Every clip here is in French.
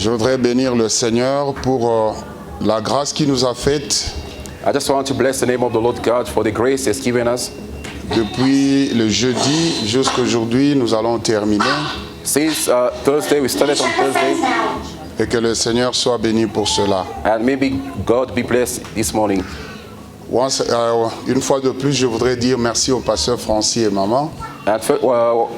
Je voudrais bénir le Seigneur pour la grâce qu'il nous a faite. I just want to bless the name of the Lord God for the grace He's given us. Depuis le jeudi jusqu'à aujourd'hui, nous allons terminer. Since Thursday, we started on Thursday. Et que le Seigneur soit béni pour cela. And maybe God be blessed this morning. Une fois de plus, je voudrais dire merci au pasteur Francis et maman And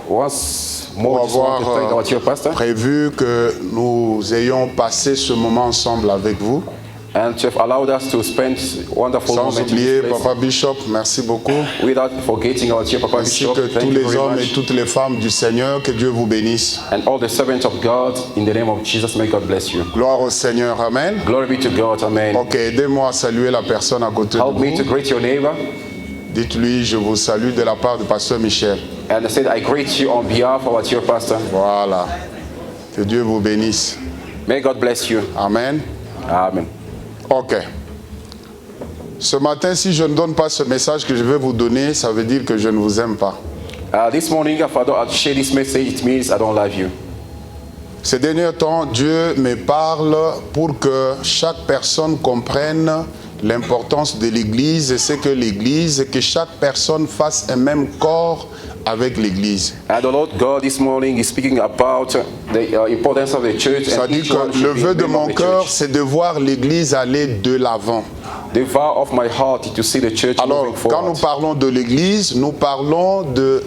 once more, pour just want to thank avoir our dear pastor. prévu que nous ayons passé ce moment ensemble avec vous. And to have allowed us to spend wonderful Sans moments in oublier this place. Papa Bishop, merci beaucoup. Without forgetting our dear Papa Ainsi Bishop, que thank tous you les very hommes et much. toutes les femmes du Seigneur, que Dieu vous bénisse. And all the servants of God, in the name of Jesus, may God bless you. Gloire au Seigneur, Amen. Glory be to God, amen. Ok, aidez-moi à saluer la personne à côté de Help me to vous. greet your neighbor. Dites-lui, je vous salue de la part du pasteur Michel. And I said, I greet you on behalf of our dear pastor. Voilà. Que Dieu vous bénisse. May God bless you. Amen. Amen. Ok. Ce matin, si je ne donne pas ce message que je vais vous donner, ça veut dire que je ne vous aime pas. This morning, if I don't share this message, it means I don't love you. Ces derniers temps, Dieu me parle pour que chaque personne comprenne l'importance de l'Église et c'est que l'Église, que chaque personne fasse un même corps avec l'Église. And the Lord God this morning is speaking about the importance of the church. Ça And dit each one que le should be a vœu de member mon of the cœur, church. c'est de voir l'Église aller de l'avant. The vow of my heart is to see the church Alors, moving quand nous forward. parlons de l'Église, nous parlons de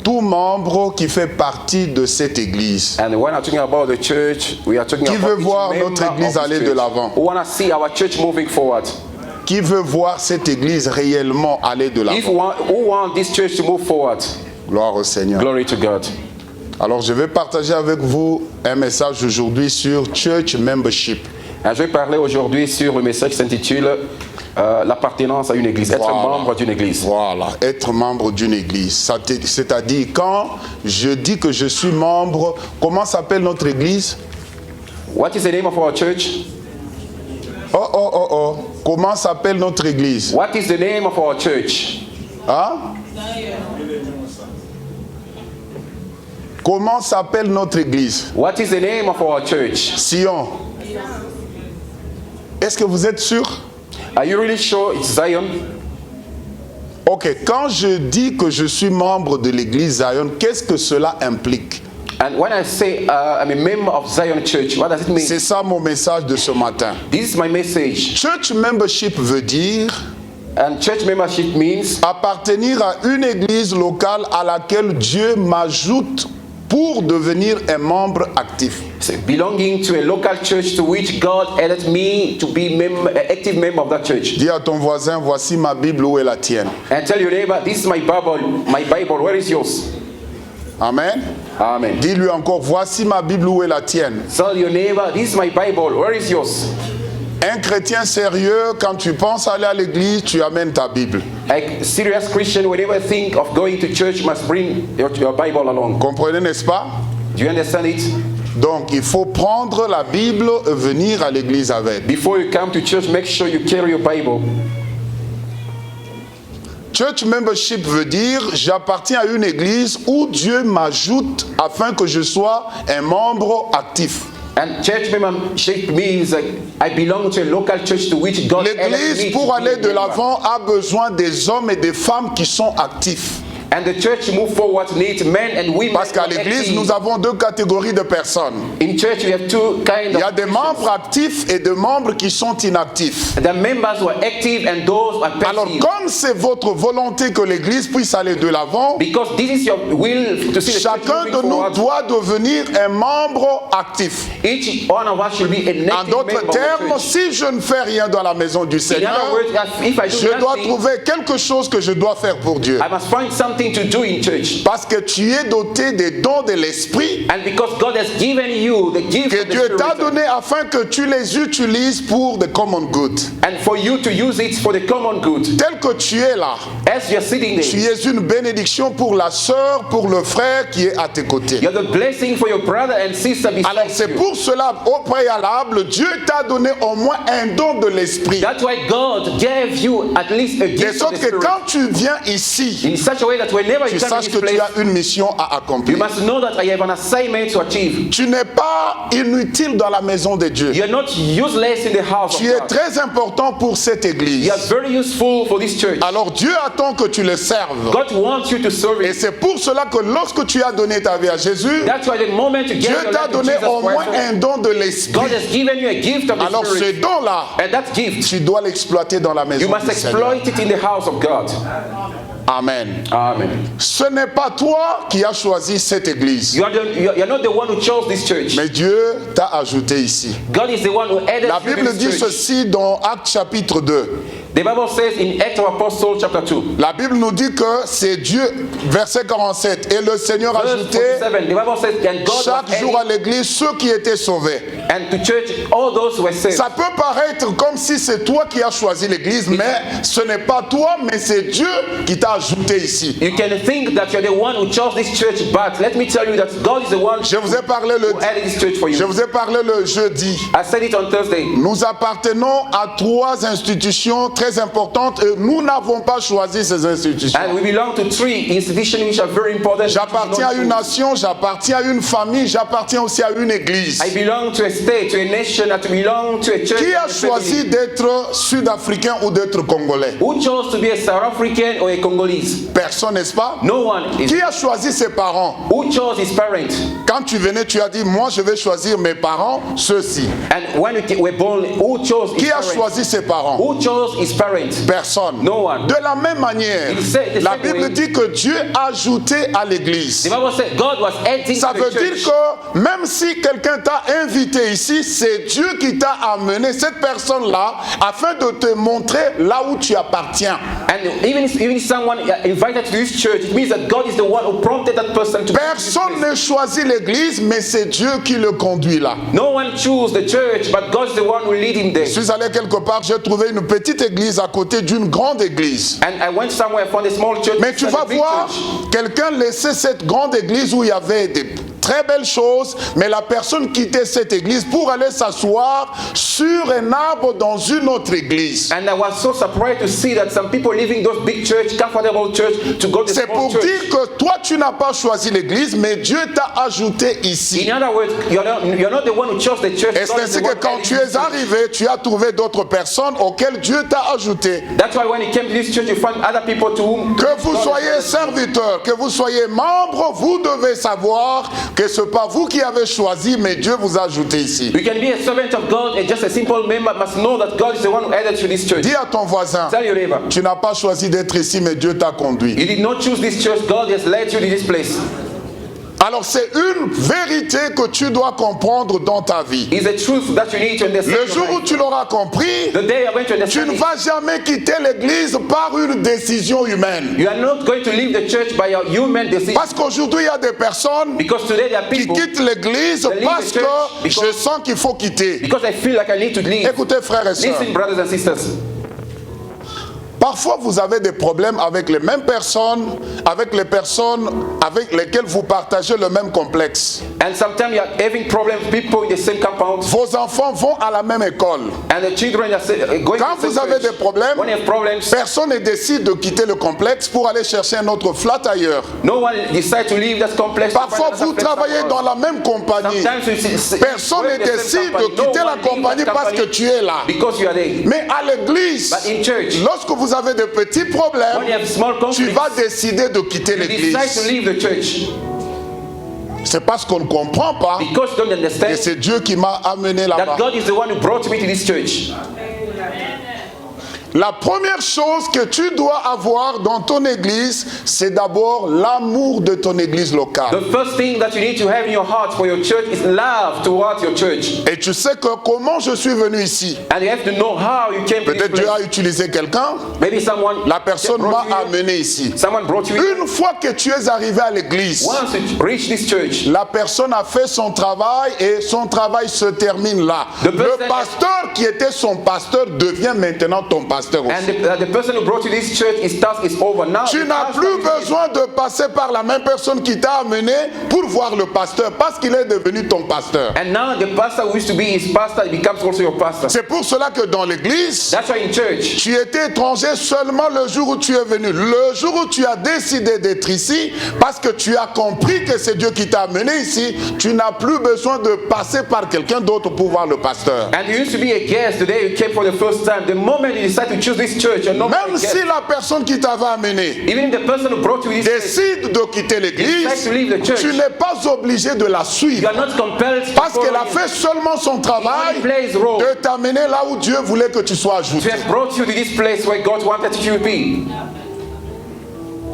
tout membre qui fait partie de cette Église. And when I'm talking about the church, we are talking Qui about veut each voir member notre Église of aller this de church. l'avant? We want to see our church moving forward. Qui veut voir cette Église réellement aller de If l'avant? who want this church to move forward, Gloire au Seigneur. glory to God. Alors, je vais partager avec vous un message aujourd'hui sur Church Membership. Et je vais parler aujourd'hui sur le message qui s'intitule l'appartenance à une église, être Voilà. membre d'une église. Voilà, être membre d'une église. C'est-à-dire, quand je dis que je suis membre, comment s'appelle notre église? What is the name of our church? Oh. Comment s'appelle notre église? What is the name of our church? Hein? Comment s'appelle notre église? What is the name of our church? Sion. Est-ce que vous êtes sûr? Are you really sure it's Zion? Ok, quand je dis que je suis membre de l'église Zion, qu'est-ce que cela implique? And when I say I'm a member of Zion Church, what does it mean? C'est ça mon message de ce matin. This is my message. Church membership veut dire And church membership means appartenir à une église locale à laquelle Dieu m'ajoute pour devenir un membre actif. belonging to a local church to which God added me to be an active member of that church. Dis à ton voisin, voici ma Bible, où est la tienne? And tell your neighbor, this is my Bible, where is yours? Amen. Amen. Dis-lui encore, voici ma Bible, où est la tienne? Tell your neighbor, this is my Bible, where is yours? Un chrétien sérieux, quand tu penses aller à l'église, tu amènes ta Bible. A serious Christian, whenever you think of going to church, must bring your Bible along. Comprenez, n'est-ce pas? Do you understand it? Donc, il faut prendre la Bible et venir à l'église avec. Before you come to church, make sure you carry your Bible. Church membership veut dire j'appartiens à une église où Dieu m'ajoute afin que je sois un membre actif. And church membership means I belong to a local church to which God added me L'église, to pour be a aller de member. l'avant, a besoin des hommes et des femmes qui sont actifs. And the church to move forward needs men and women. Parce qu'à who are l'église, active. nous avons deux catégories de personnes. In church, we have two kinds Il y a of des membres actifs et des membres qui sont inactifs. the members who are active and those who are Alors, passive. comme c'est votre volonté que l'église puisse aller de l'avant, Because this is your will to see the church chacun moving de nous forward. doit devenir un membre actif. Each one of us should be an En active d'autres member of the termes, church. si je ne fais rien dans la maison du In Seigneur, other words, if I do je dois nothing, trouver quelque chose que je dois faire pour Dieu. I must find something to do in church. Parce que tu es doté des dons de l'esprit And because God has given you the gift que of the Dieu t'a Spirit, donné afin que tu les utilises pour the common good. and for you to use it for the common good. Tel que tu es là, As you're sitting tu there, es une bénédiction pour la sœur, pour le frère qui est à tes côtés. you're the blessing for your brother and sister Alors beside c'est you. pour cela, au préalable, Dieu t'a donné au moins un don de l'esprit. That's why God gave you at least a De gift of sorte the que Spirit. quand tu viens ici, In such a way that that whenever tu you come to saches this que tu place, as une mission à you accomplir. must know that I have an assignment to achieve. Tu n'es pas inutile dans la maison de Dieu. You are not useless in the house Tu of es God. très important pour cette église. You are very useful for this church. Alors Dieu attend que tu le serves. God wants you to serve Et Him. c'est pour cela que lorsque tu as donné ta vie à Jésus, That's why the moment you Dieu get your t'a life to donné Jesus au moins Christ, un don de God l'esprit. has given you a gift of the Alors ce Spirit. don-là, And that gift, tu dois l'exploiter dans la you maison must du Seigneur. exploit it in the house of God. Amen. Amen. Ce n'est pas toi qui as choisi cette église, You're not the one who chose this church. mais Dieu t'a ajouté ici. God is the one who added La you to Bible this dit church. ceci dans Actes chapitre 2. The Bible says in Acts of Apostles chapter 2, La Bible nous dit que c'est Dieu, verset 47, et le Seigneur verse ajoutait 47, the Bible says, and God chaque was jour à adding, l'église ceux qui étaient sauvés. and to church all those who were saved. Ça peut paraître comme si c'est toi qui as choisi l'église, mais ce n'est pas toi, mais c'est Dieu qui t'a ajouté ici. You can think that you're the one who chose this church, but let me tell you that God is the one Je vous ai parlé who added this church for je you. vous ai parlé le jeudi. I said it on Thursday. Nous appartenons à 3 institutions très importantes et nous n'avons pas choisi ces institutions. And we belong to 3 institutions which are very important. J'appartiens à une nation, j'appartiens à une famille, j'appartiens aussi à une église. I belong to a state, to a nation, and to belong to a church. Qui a and a choisi family. d'être sud-africain ou d'être congolais? Who chose to be a South African or a Congolese? Personne, n'est-ce pas? No one is. Qui a choisi ses parents? Who chose his parents? Quand tu venais, tu as dit, moi je vais choisir mes parents, ceux-ci. And when we were born, who chose his Qui a parents? choisi ses parents? Who chose his parents? Personne. No one. De la même manière, The la same Bible way. dit que Dieu a ajouté à l'église. The Bible said God was adding Ça to veut the dire church. que même si quelqu'un t'a invité ici, c'est Dieu qui t'a amené cette personne-là afin de te montrer là où tu appartiens. And even if someone invited to this church, it means that God is the one who prompted that person to. Personne ne choisit l'église, mais c'est Dieu qui le conduit là. No one chose the church, but God is the one who lead him there. Je suis allé quelque part, j'ai trouvé une petite église à côté d'une grande église. And I went somewhere, found a small church. Mais tu beside vas a big voir, church. quelqu'un laissait cette grande église où il y avait des très belles choses, mais la personne quittait cette église pour aller s'asseoir sur un arbre dans une autre église. And I was so surprised to see that some people leaving those big church, comfortable church, to go to the C'est small pour church. dire que toi tu n'as pas choisi l'église, mais Dieu t'a ajouté ici. In other words, you're not the one who chose the church. Et God c'est is ainsi the que one quand adding tu this es church. arrivé, tu as trouvé d'autres personnes auxquelles Dieu t'a ajouté. That's why when you came to this church, you found other people to whom Que vous God soyez has- serviteur, que vous soyez membre, vous devez savoir que ce n'est pas vous qui avez choisi, mais Dieu vous a ajouté ici. You can be a servant of God and just a simple member must know that God is the one who added to this church. Dis à ton voisin, Tell your neighbor, tu n'as pas choisi d'être ici, mais Dieu t'a conduit. you did not choose this church, God has led you to this place. Alors c'est une vérité que tu dois comprendre dans ta vie. It's a truth that you need to understand. Le jour où tu l'auras compris, The day you're going to tu understand ne it, vas jamais quitter l'église par une décision humaine. you are not going to leave the church by your human decision. Parce qu'aujourd'hui, il y a des personnes Because today there are qui people, quittent l'église They leave parce the church que because- je sens qu'il faut quitter. because I feel like I need to leave. Écoutez, frères et sœurs, Listen, brothers and sisters. parfois vous avez des problèmes avec les mêmes personnes, avec les personnes avec lesquelles vous partagez le même complexe. And sometimes you are having problems with people in the same compound, Vos enfants vont à la même école. and the children are going Quand to the vous same avez church. des problèmes, When you have problems, personne ne décide de quitter le complexe pour aller chercher un autre flat ailleurs. no one decides to leave that complex. Parfois vous travaillez dans la même compagnie. Sometimes you see- Personne work ne in the same décide de company. No quitter la one leaves compagnie that parce que company tu es là. because you are there. Mais à l'église, But in church, lorsque vous avez de petits problèmes, when you have small tu conflicts, vas décider de quitter you decide to l'église. leave the church C'est parce qu'on ne comprend pas. because you don't Et understand c'est Dieu qui m'a amené that là-bas. God is the one who brought me to this church. La première chose que tu dois avoir dans ton église, c'est d'abord l'amour de ton église locale. The first thing that you need to have in your heart for your church is love towards your church. Et tu sais que comment je suis venu ici. And you have to know how you came to this Peut-être Dieu place. a utilisé quelqu'un, Maybe someone la personne brought m'a you here. amené ici. Someone brought you here. Une fois que tu es arrivé à l'église, Once you reach this church, la personne a fait son travail et son travail se termine là. The Le person- pasteur qui était son pasteur devient maintenant ton pasteur. pasteur aussi. And the person who brought you this church, his task is over. Now, Tu n'as plus besoin de passer par la même personne qui t'a amené pour voir le pasteur parce qu'il est devenu ton pasteur. And now the pastor who used to be his pastor, he becomes also your pastor. C'est pour cela que dans l'église, That's why in church, tu étais étranger seulement le jour où tu es venu. Le jour où tu as décidé d'être ici, parce que tu as compris que c'est Dieu qui t'a amené ici, tu n'as plus besoin de passer par quelqu'un d'autre pour voir le pasteur. and you used to be a guest, today you came for the first time. The moment you decide to choose this church, you're not Même a guest. si la personne qui t'avait amené Even if the person who brought you this church, décide de quitter l'église, decides to leave the church, tu n'es pas obligé de la you suivre. are not compelled to Parce follow qu'elle a him. fait seulement son travail He plays role. de t'amener là où Dieu voulait que tu sois ajouté. He has brought you to this place where God wanted you to be.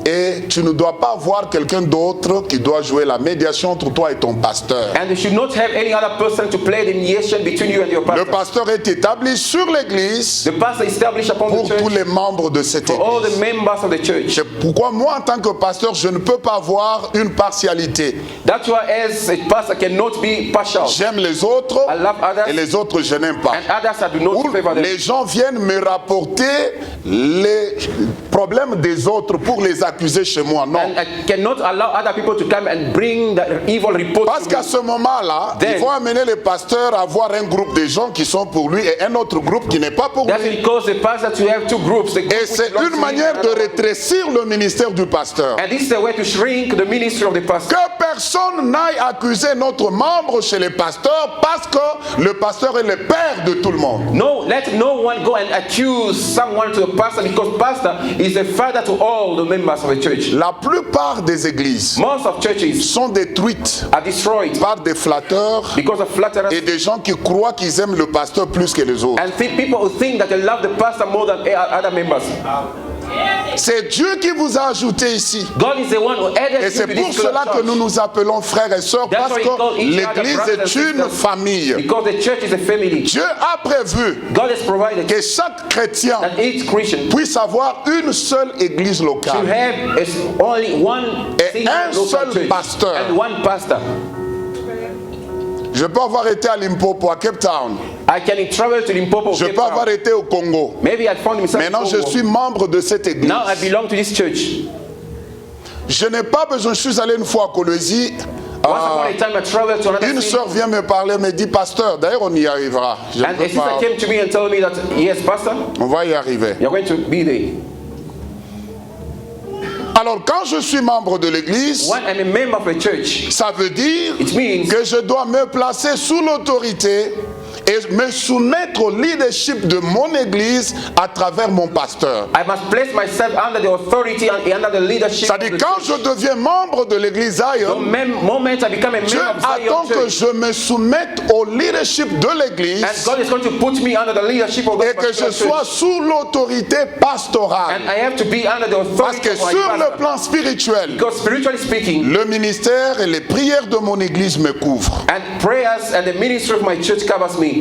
Et tu ne dois pas voir quelqu'un d'autre qui doit jouer la médiation entre toi et ton pasteur. And you should not have any other person to play the mediation between you and your Le pastor. pasteur est établi sur l'église The pastor established upon pour the tous church les membres de cette for all église. the members of the church. C'est pourquoi moi, en tant que pasteur, je ne peux pas avoir une partialité. That's why as a pastor cannot be partial. J'aime les autres I love others et les autres, je n'aime pas. and others I do not Où favor them. les gens viennent me rapporter les problèmes des autres pour les accuser chez moi. Non. And I cannot allow other people to come and bring the evil report Parce to qu'à me. ce moment-là, Then- ils vont amener le pasteur à voir un groupe de gens qui sont pour lui et un autre groupe qui n'est pas pour That's lui. because the pastor to have two groups. The group Et which c'est belongs to une him manière and de another one. rétrécir le ministère du pasteur. And this is the way to shrink the ministry of the pastor. Que personne n'aille accuser notre membre chez les pasteurs parce que le pasteur est le père de tout le monde. No, let no one go and accuse someone to the pastor because pastor is the father to all the members of the church. La plupart des églises Most of churches sont détruites are destroyed par des flatteurs because of flatterers et des gens qui croient qu'ils aiment le pasteur plus que les autres. and people who think that they love the pastor more than other members. C'est Dieu qui vous a ajouté ici. God is the one who added Et you c'est to pour this cela que church. nous nous appelons frères et sœurs That's parce why we call que each other l'église brothers and est une sisters. famille. Because the church is a family. Dieu a prévu God has provided que chaque chrétien that each Christian puisse avoir une seule église should locale. have only one Et single un local seul church pasteur. and one pastor. Je peux avoir été à Limpopo, à Cape Town. I can travel to Limpopo. Je Cape peux avoir Town. été au Congo. Maybe I found myself in Maintenant, je Congo. suis membre de cette église. Now I belong to this church. Je n'ai pas besoin, je suis allé une fois à Kolwezi. Once upon a time I traveled to another Une city, sœur vient me parler, me dit, pasteur, d'ailleurs on y arrivera. Je ne and a peux sister pas- came to me and told me that, yes, pastor, On va y arriver. you're going to be there. Alors quand je suis membre de l'église, When I'm a member of the church, ça veut dire it means que je dois me placer sous l'autorité et me soumettre au leadership de mon église à travers mon pasteur. I must place myself under the authority and under the leadership of C'est-à-dire the quand church. je deviens membre de l'église The Zion, moment I become a Dieu member of attend Zion que Church, je me soumette au leadership de l'église and God is going to put me under the leadership of et the que je sois sous l'autorité pastorale. and I have to be under the Parce authority que of my sur le pastor. plan spirituel, Because spiritually speaking, le ministère et les prières de mon église me couvrent. and prayers and the ministry of my church covers me.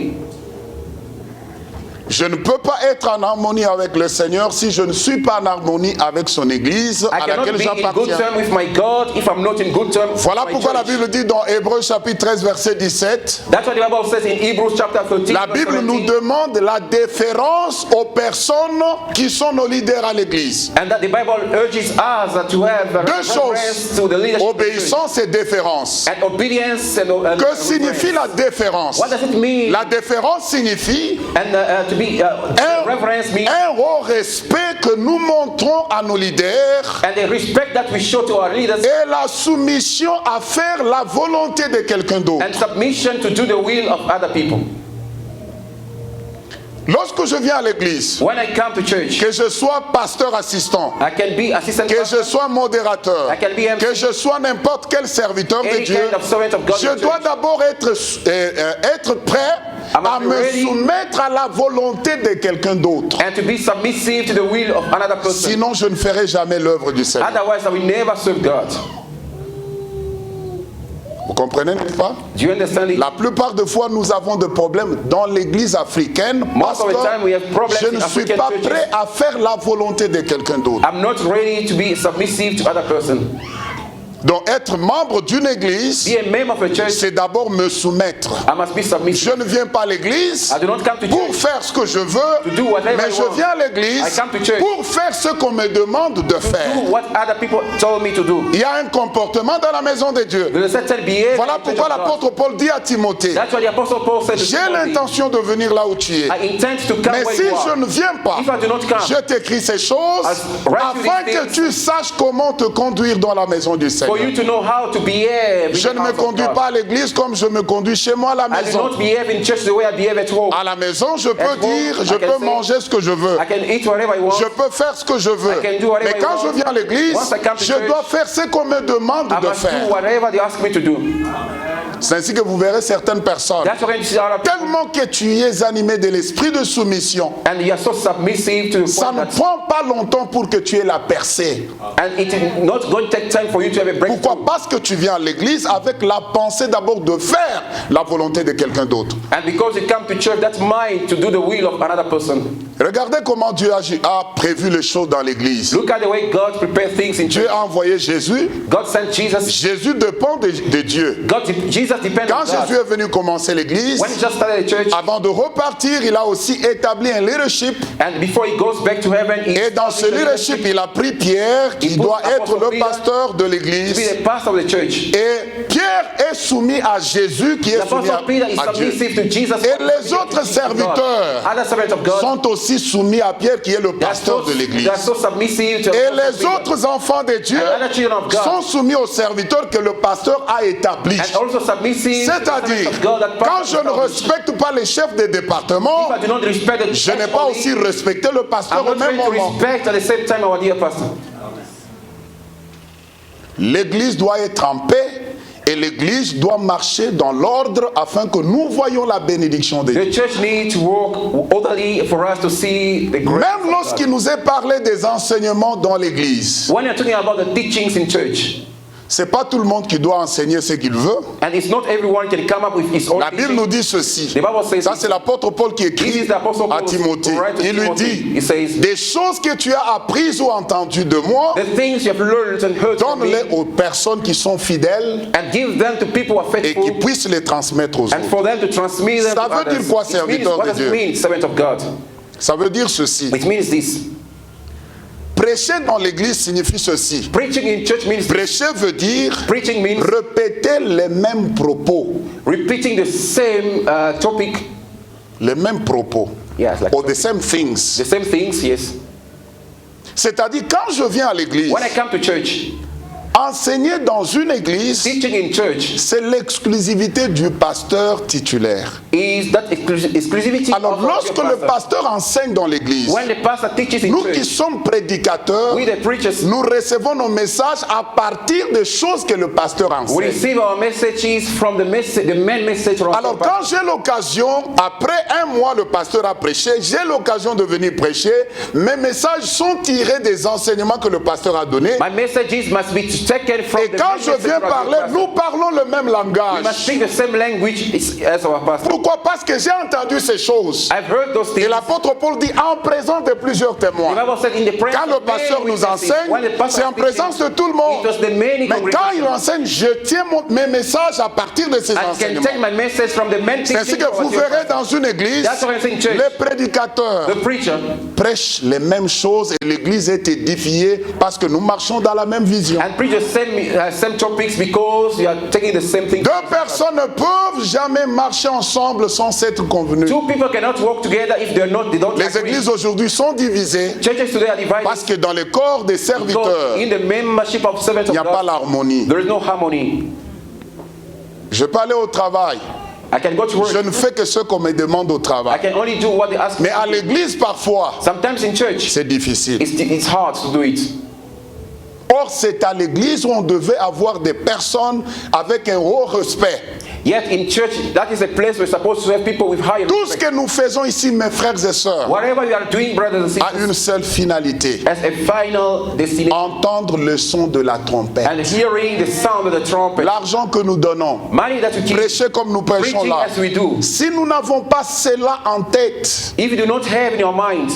Je ne peux pas être en harmonie avec le Seigneur si je ne suis pas en harmonie avec son église I à cannot laquelle be in good j'appartiens. terms with my God if I'm not in good terms Voilà with my pourquoi la church. Bible dit dans Hébreux chapitre 13 verset 17, That's what the Bible says in Hebrews chapter 13. la verse Bible nous 17. demande la déférence aux personnes qui sont nos leaders à l'église. And that the Bible urges us to have Deux reverence choses, to the leadership of the church. obéissance et déférence. And obedience and Que signifie la reverence. déférence? What does it mean? La déférence signifie And to be reverence means un haut respect que nous montrons à nos leaders and the respect that we show to our leaders et la soumission à faire la volonté de quelqu'un d'autre. and submission to do the will of other people. Lorsque je viens à l'église, When I come to church, que je sois pasteur assistant, I can be assistant que pastor, je sois modérateur, I can be MC. que je sois n'importe quel serviteur de any Dieu, kind of servant of God in je the dois church. d'abord être prêt I must à be me ready. soumettre à la volonté de quelqu'un d'autre. And to be submissive to the will of another person. Sinon, je ne ferai jamais l'œuvre du Seigneur. Otherwise, I will never serve God. Vous comprenez, n'est-ce pas? Do you understand it? La plupart des fois, nous avons des problèmes dans l'église africaine parce Most of the time we have que problems je in ne suis African pas churches. prêt à faire la volonté de quelqu'un d'autre. I'm not ready to be submissive to other person. Donc être membre d'une église, Be a member of a church, c'est d'abord me soumettre. I must be submissive. Je ne viens pas à l'église I do not come to pour church faire ce que je veux, do whatever mais I je want. viens à l'église I come to church pour faire ce qu'on me demande de to faire. do what other people told me to do. Il y a un comportement dans la maison de Dieu. There's a certain behavior. Voilà in the church pourquoi of God. l'apôtre Paul dit à Timothée, That's why the Apostle Paul said to j'ai Timothy, l'intention de venir là où tu es. I intend to come Mais where si you je are. ne viens pas, If I do not come, je t'écris ces choses write you afin these que things tu saches comment te conduire dans la maison du for Seigneur. you to know how to behave in Je the ne me house of conduis God. pas à l'église comme je me conduis chez moi à la I do maison. not behave in church the way I behave at home. À la maison, je peux At home, dire, I je can peux say, manger ce que je veux. I can eat whatever I want. Je peux faire ce que je veux. I can do whatever Mais I quand want. je viens à l'église, Once I come to je church, dois faire ce qu'on me demande I de must do faire. whatever they ask me to do. C'est ainsi que vous verrez certaines personnes. That's why you see other people, Tellement que tu es animé de l'esprit de soumission, and you are so submissive to the ça point ne that, prend pas longtemps pour que tu aies la percée. and it is not going to take time for you to have a breakthrough. Pourquoi? Parce que tu viens à l'église avec la pensée d'abord de faire la volonté de quelqu'un d'autre. And because you come to church, that's mind to do the will of another person. Regardez comment Dieu a prévu les choses dans l'église. Look at the way God prepares things in Dieu church. a envoyé Jésus. God sent Jesus. Jésus dépend de Dieu. Jesus depends Quand on God. Jésus est venu commencer l'église, When he just started the church, avant de repartir, il a aussi établi un leadership. and before he goes back to heaven, he Et dans ce leadership, il a pris Pierre, qui Il doit put être Apostle le Peter pasteur de to be l'église. the pastor of the church. Et Pierre est soumis à Jésus, qui The est soumis Apostle Peter is à Dieu. submissive to Jesus. Et les autres serviteurs Other servants of God, sont aussi soumis à Pierre, qui est le they are pasteur de they l'église. are so submissive to Et Apostle les Peter. autres enfants de Dieu And other children of God, sont soumis aux serviteurs que le pasteur a établis. and also submissive to the C'est-à-dire, servants of God that quand pastor je ne established. respecte pas les chefs des départements, If I do not respect the je n'ai pas aussi respecté le pasteur I'm au not même going to moment. respect at the same time our dear pastor. L'église doit être en paix et l'église doit marcher dans l'ordre afin que nous voyions la bénédiction de Dieu. The church needs to walk orderly for us to see the grace Même of lorsqu'il God. nous est parlé des enseignements dans l'église, When you're talking about the teachings in church, c'est pas tout le monde qui doit enseigner ce qu'il veut. and it's not everyone can come up with his own La Bible teaching. nous dit ceci. The Bible says Ça, c'est l'apôtre Paul qui This écrit is the Apostle à Paul Timothée. who writes to Il lui Timothy. dit, He says, des choses que tu as apprises ou entendues de moi, the things you have learned and heard from me, donne-les aux personnes qui sont fidèles and give them to people who are et qui faithful, puissent les transmettre aux and autres. for them to transmit them Ça to veut others. dire quoi, It means, serviteur what de does Dieu? it mean, servant of God? Ça veut dire ceci. It means this. Prêcher dans l'église signifie ceci. Preaching in church means this. Prêcher veut dire Preaching means répéter les mêmes propos. repeating the same topic. Les mêmes propos. Yes, like Or the same things. the same things, yes. C'est-à-dire, quand je viens à l'église, When I come to church, enseigner dans une église, teaching in church c'est l'exclusivité du pasteur titulaire. is that exclusivity Alors, of your lorsque le pastor. pasteur enseigne dans l'église, When the pastor teaches in nous qui church, sommes prédicateurs, we the preachers, nous recevons nos messages à partir des choses que le pasteur we enseigne. receive our messages from the main message from Alors the pastor. quand j'ai l'occasion, après un mois le pasteur a prêché, j'ai l'occasion de venir prêcher, mes messages sont tirés des enseignements que le pasteur a donnés. My messages must be taken from Et the quand main je message viens from the parler, pastor. nous parlons le même We must langage. speak the same language as our pastor. Pourquoi? Parce que j'ai entendu ces choses. I've heard those Et things. l'apôtre Paul dit en présence de plusieurs The témoins. Bible said in the presence Quand le of many pasteur nous witnesses, enseigne, when the pastor c'est en speaks, présence de tout le monde. it was the many Mais quand il congregation. enseigne, je tiens mes messages à partir de ces I can enseignements. take my message from the main C'est ainsi teaching que of vous our dear verrez pastor. dans une église, That's why I say in church, les prédicateurs the preacher prêchent les mêmes choses et l'église est édifiée parce que nous marchons dans la même vision. and preach the same topics because you are taking the same thing. Deux personnes ne peuvent jamais marcher ensemble sans s'être convenues. Two people cannot work together if they don't Les agree. églises aujourd'hui sont divisées Churches today are divided parce que dans le corps des because serviteurs, in the membership of servants il n'y of a pas God, l'harmonie. there is no harmony. Je peux aller au travail, I can go to work. je ne fais que ce qu'on me demande au I travail. can only do what they ask me Mais à to do. l'église, parfois, Sometimes in church, c'est difficile. it's hard to do it. Or, c'est à l'église où on devait avoir des personnes avec un haut respect. Yet in church, that is a place we're supposed to have people with high Tout ce respect. que nous faisons ici, mes frères et sœurs, Whatever you are doing, brothers and a sisters, une seule finalité. as a final destination, Entendre le son de la trompette. and hearing the sound of the trumpet, L'argent que nous donnons, money that we keep, prêcher comme nous prêchons preaching là. as we do. Si nous n'avons pas cela en tête, If you do not have in your mind,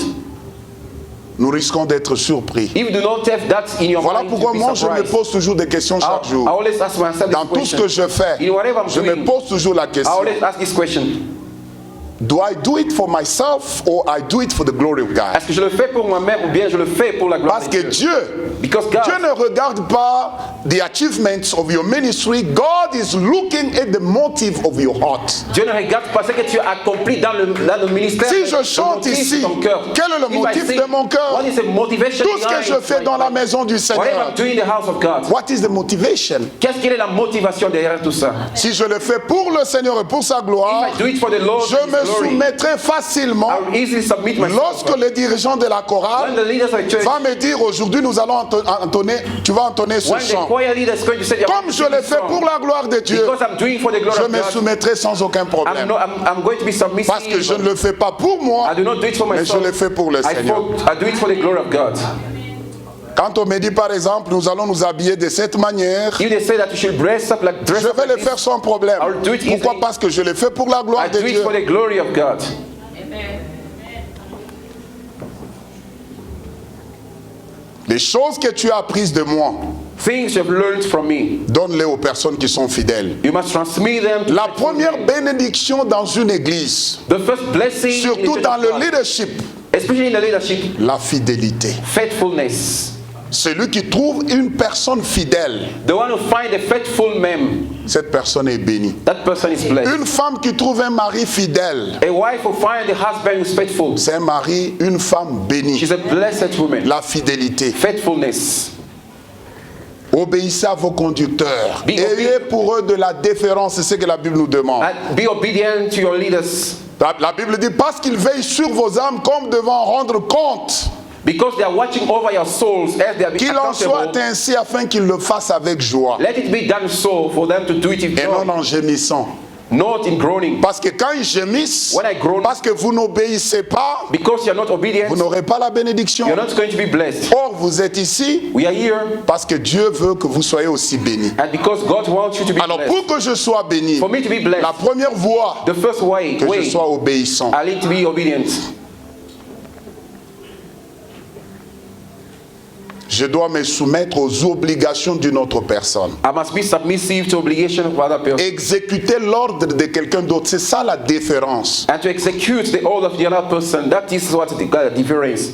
nous risquons d'être surpris. If you do not have that in your Voilà mind, pourquoi you'll be moi je me surprised. pose toujours des questions chaque I jour. always ask myself Dans this tout ce que question. je fais, In whatever I'm je me doing, pose toujours la I question. always ask this question. Do I do it for myself or I do it for the glory of God? Est-ce que je le fais pour moi-même ou bien je le fais pour la gloire Parce de que Dieu? Dieu, Because God, Dieu ne regarde pas the achievements of your ministry. God is looking at the motive of your heart. Dieu ne regarde pas ce que tu as accompli dans le ministère. Si je le chante motif ici, de ton cœur. quel est le If I motif sing, de mon cœur? What is the motivation Tout ce que behind je fais my dans la life? maison du Whatever Seigneur, I'm doing in the house of God. what is the motivation? Qu'est-ce quelle est la motivation derrière tout ça? Si je le fais pour le Seigneur et pour sa gloire, If I do it for the Lord, je me soumettrai facilement I will easily submit myself. lorsque le dirigeant de la When chorale the leaders of the church, va me dire aujourd'hui nous allons entonner, tu vas entonner ce when the chant. choir leader is going to say, Comme je le fais pour la gloire de Dieu, because I'm doing for the glory je of me God, soumettrai sans aucun problème. I'm going to be submissive. Parce que je ne le fais pas pour moi, I do not do it for mais je myself. le fais pour le Seigneur. I do it for the glory of God. Quand on me dit par exemple, nous allons nous habiller de cette manière, If they say that you should dress up like je vais le this, faire sans problème. I'll do it Pourquoi? easily. Parce que je le fais pour la gloire I de do it Dieu. for the glory of God. Les choses que tu as apprises de moi, Things you have learned from me, donne-les aux personnes qui sont fidèles. you must transmit them to La the première children. bénédiction dans une église, The first blessing, in surtout the dans church le of God, leadership, especially in the leadership, la fidélité. faithfulness. Celui qui trouve une personne fidèle, The one who finds a faithful man, cette personne est bénie. that person is blessed. Une femme qui trouve un mari fidèle, A wife who finds a husband who is faithful, c'est un mari, une femme bénie. she's a blessed woman. La fidélité. Faithfulness. Obéissez à vos conducteurs. Be Ayez pour eux de la déférence, c'est ce que la Bible nous demande. And be obedient to your leaders, La Bible dit, parce qu'ils veillent sur vos âmes comme devant rendre compte. because they are watching over your souls as they are being Qu'il en soit accountable. ainsi afin qu'ils le fassent avec joie. Let it be done so for them to do it in Et non joy, en gémissant. not in groaning. Parce que quand ils gémissent, When I groan, parce que vous n'obéissez pas, because you are not obedient, vous n'aurez pas la bénédiction. you're not going to be blessed. Or, vous êtes ici We are here, parce que Dieu veut que vous soyez aussi bénis. and because God wants you to be Alors, blessed. pour que je sois béni, For me to be blessed, la première voie, the first way, que je sois obéissant. I need to be obedient. Je dois me soumettre aux obligations d'une autre personne. I must be submissive to obligation of other people. Exécuter l'ordre de quelqu'un d'autre, c'est ça la différence. And to execute the order of the other person, that is what the difference.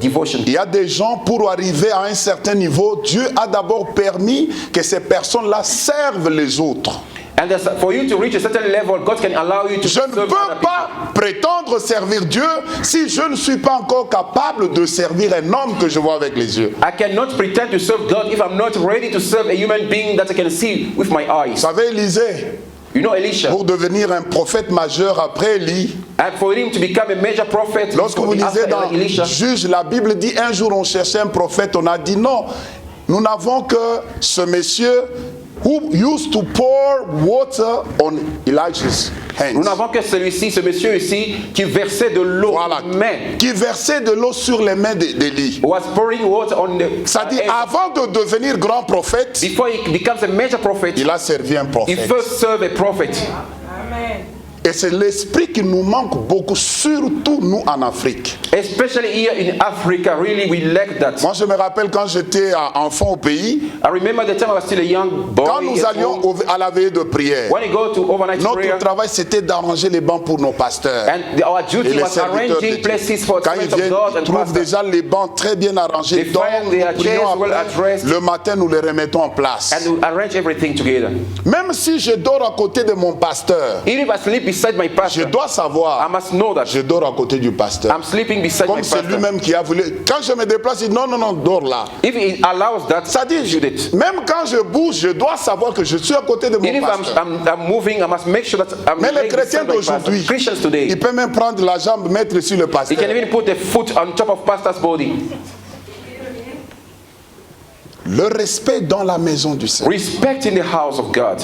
Devotion. Il y a des gens, pour arriver à un certain niveau, Dieu a d'abord permis que ces personnes-là servent les autres. And for you to reach a certain level, God can allow you to Je ne serve peux other pas prétendre servir Dieu si je ne suis pas encore capable de servir un homme que je vois avec les yeux. I cannot pretend to serve God if I'm not ready to serve a human being that I can see with my Vous eyes. savez, Élisée, You know Elisha, pour devenir un prophète majeur après Élie, and for him to become a major prophet, lorsque vous lisez after dans Elisha, Juge, la Bible dit un jour on cherchait un prophète, on a dit non, nous n'avons que ce monsieur who used to pour water on Elijah's hands. nous n'avons que celui-ci, ce monsieur ici, qui versait de l'eau Voilà, aux mains. qui versait de l'eau sur les mains d'Élie. Was pouring water on the C'est-à-dire, head. avant de devenir grand prophète, Before he becomes a major prophet, il a servi un he prophète. first served a prophet. Et c'est l'esprit qui nous manque beaucoup, surtout nous en Afrique. Especially here in Africa, really we lack that. Moi, je me rappelle quand j'étais enfant au pays, I remember the time I was still a young boy. quand nous at allions home, à la veillée de prière, when you go to overnight notre prayer, travail c'était d'arranger les bancs pour nos pasteurs. and our Et duty les was serviteurs de arranging Dieu. places for the Quand ils servants of viennent, God ils and trouvent pastors. déjà les bancs très bien arrangés. They Donc, find nous their prions chairs well après. addressed. Le matin, nous les remettons en place. And we arrange everything together. Même si je dors à côté de mon pasteur, Even if I sleep beside my je pastor, dois I savoir, must know that je dors à côté du pasteur. I'm sleeping beside my Comme c'est pastor. lui-même qui a voulu. Quand je me déplace, il dit non, non, non, dors là. If he allows that, Ça dit, do it. même quand je bouge, je dois savoir que je suis à côté de mon Even if pasteur. I'm moving, I must make sure that I'm Mais les laying chrétiens beside my pastor. d'aujourd'hui, Christians today, il peut même prendre la jambe, mettre sur le he pasteur. can even put a foot on top of pastor's body. Le respect dans la maison du Seigneur. Respect in the house of God.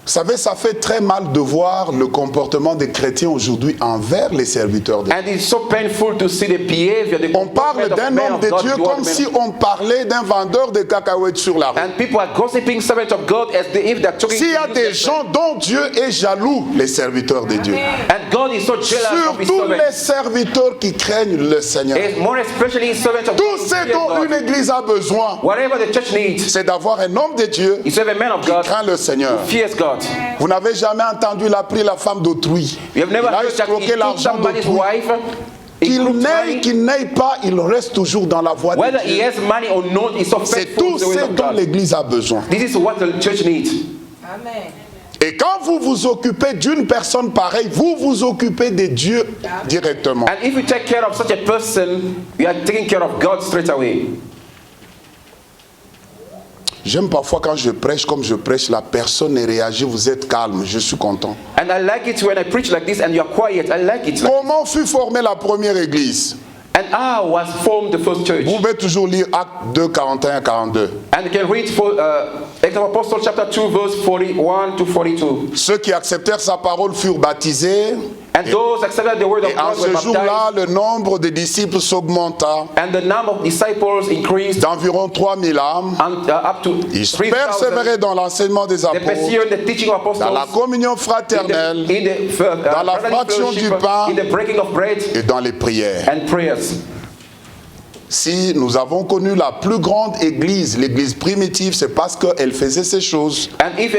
Vous savez, ça fait très mal de voir le comportement des chrétiens aujourd'hui envers les serviteurs de Dieu. And it's so painful to see the behavior, the On parle d'un homme de Dieu comme si on parlait d'un vendeur de cacahuètes sur la rue. And people are gossiping servants of God as if they're talking. S'il y a des gens dont Dieu est jaloux, les serviteurs de Dieu. And God is so jealous of his Surtout les servants. serviteurs qui craignent le Seigneur. And more especially servants of Tout God. ce dont une église a besoin, Whatever the church needs, c'est d'avoir un homme de Dieu is to have a man of qui God craint le Seigneur. who fears God. Vous n'avez jamais entendu il a pris la femme d'autrui. You have Il never a heard that he escroqué took l'argent somebody's d'autrui. wife. He Qu'il crooked n'aille, money. qu'il n'aille pas, il reste toujours dans la voie de Whether he Dieu. has money or not, he's so C'est faithful tout to the will ce of dont God. l'église a besoin. This is what the church needs. Amen. Et quand vous vous occupez d'une personne pareille, vous vous occupez de Dieu directement. And if you take care of such a person, you are taking care of God straight away. J'aime parfois quand je prêche, comme je prêche, la personne ne réagit, vous êtes calme, je suis content. And I like it when I preach like this and you are quiet. I like it. Comment fut formée la première église? And I was formed the first church. Vous pouvez toujours lire Actes 2, 41 à 42. And you can read Acts of Apostles chapter 2 verse 41 to 42. Ceux qui acceptèrent sa parole furent baptisés. And those accepted the word of Et en God were ce jour-là, baptized. le nombre de disciples s'augmenta And the number of disciples increased d'environ 3000 âmes. and, up to Ils 3,000. persévéraient dans l'enseignement des They apôtres, persevered in the teaching of apostles, dans la communion in fraternelle the dans la brotherly fraction du fellowship, pain, in the breaking of bread et dans les prières. and prayers. Si nous avons connu la plus grande église, l'église primitive, c'est parce qu'elle faisait ces choses. And if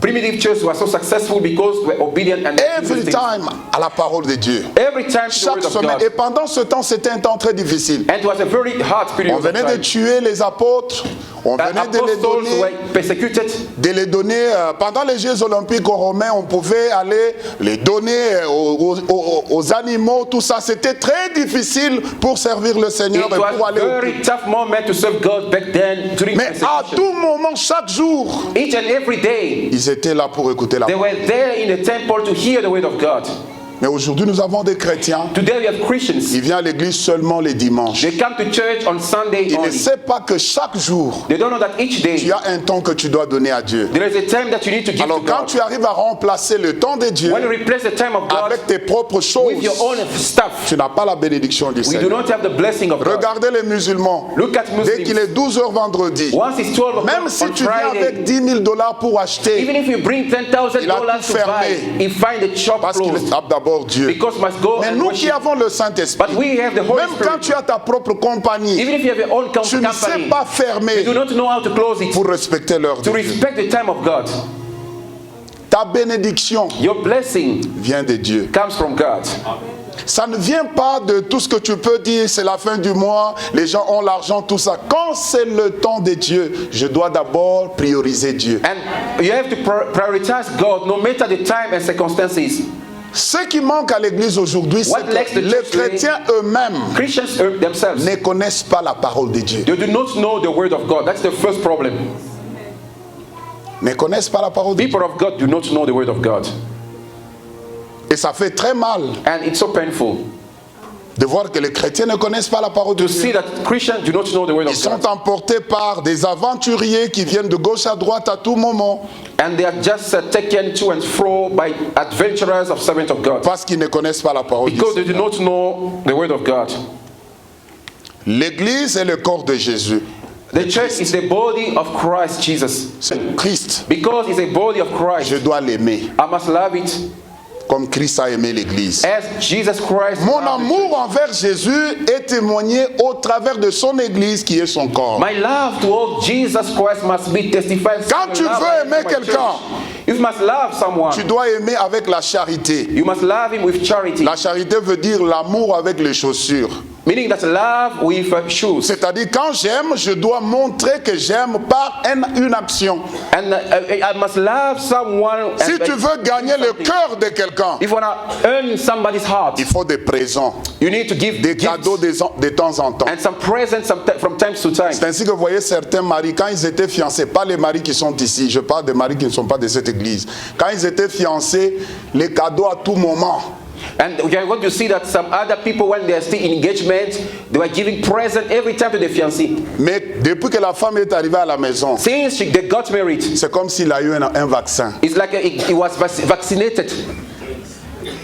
primitive church was so successful because we were obedient and Every things. time à la parole de Dieu. Every time to the Chaque word of semaine. God. Et pendant ce temps, c'était un temps très difficile. And it was a very hard period On of venait de time. tuer les apôtres. On venait de les Apostles donner. were persecuted. De les donner pendant les Jeux olympiques aux Romains, on pouvait aller les donner aux animaux, tout ça. C'était très difficile pour servir le Seigneur It et pour was aller au very tough moment to serve God back then during Mais à persecution. tout moment, chaque jour, Each and every day, ils étaient là pour écouter la they parole. were there in the temple to hear the word of God. Mais aujourd'hui, nous avons des chrétiens. Today we have Christians. Ils viennent à l'église seulement les dimanches. They come to church on Sunday Ils ne only. savent pas que chaque jour, They don't know that each tu day as un temps que tu dois donner à Dieu. there is a time that you need to give Alors to quand God. tu arrives à remplacer le temps de Dieu When you replace the time of God avec tes propres with choses, your own stuff, tu n'as pas la bénédiction du we do Seigneur. not have the blessing of God. Regardez les musulmans. Look at Dès qu'il Muslims. est 12h vendredi, Once it's 12 o'clock même si on tu viens Friday, avec $10 000 pour acheter, even if you bring $10,000 Il a tout to buy, fermé. he find the shop parce qu'il closed. a d'abord Dieu. Because must go Mais and nous qui worship. avons le Saint-Esprit, But we have the Holy même quand Spirit. tu as ta propre compagnie, Even if you have your own tu ne sais company, pas you fermer do not know how to close it. pour respecter l'heure de To Dieu. respect the time of God. Ta bénédiction Your blessing vient de Dieu. comes from God. Ça ne vient pas de tout ce que tu peux dire, c'est la fin du mois, les gens ont l'argent, tout ça. Quand c'est le temps de Dieu, je dois d'abord prioriser Dieu. And you have to prioritize God no matter the time and circumstances. Ce qui manque à l'église aujourd'hui, c'est What lacks que the les church today? chrétiens eux-mêmes Christians themselves, ne connaissent pas la parole de Dieu. they do not know the word of God. That's the first problem. Ne connaissent pas la parole de Dieu. People of God do not know the word of God. Et ça fait très mal And it's so painful de voir que les chrétiens ne connaissent pas la parole de to see Dieu. that Christians do not know the word Ils of sont God. emportés par des aventuriers qui viennent de gauche à droite à tout moment And they are just taken to and fro by adventurers of servants of God. parce qu'ils ne connaissent pas la parole de Because Dieu. they do not know the word of God. L'église est le corps de Jésus. The church is the body of Christ Jesus. C'est Christ. Because it's a body of Christ, Je dois l'aimer I must love it comme Christ a aimé l'église. as Jesus Christ. Mon loved the amour envers Jésus est témoigné au travers de son église qui est son corps. My love toward Jesus Christ must be testified. Quand tu veux aimer quelqu'un, you must love someone. Tu dois aimer avec la charité. You must love him with charity. La charité veut dire l'amour avec les chaussures. Meaning that love with shoes. C'est-à-dire quand j'aime, je dois montrer que j'aime par une action. And I must love someone. Si and tu veux gagner le cœur de quelqu'un, if you want to earn somebody's heart, il faut des présents, you need to give des gifts cadeaux de temps en temps. and some presents from time to time. C'est ainsi que vous voyez certains maris, quand ils étaient fiancés, pas les maris qui sont ici, je parle des maris qui ne sont pas de cette église. Quand ils étaient fiancés, les cadeaux à tout moment. And we are going to see that some other people, when they are still in engagement, they were giving present every time to the fiancé. Mais depuis que la femme est arrivée à la maison, Since they got married, c'est comme s'il a eu un vaccin. it's like he was vaccinated.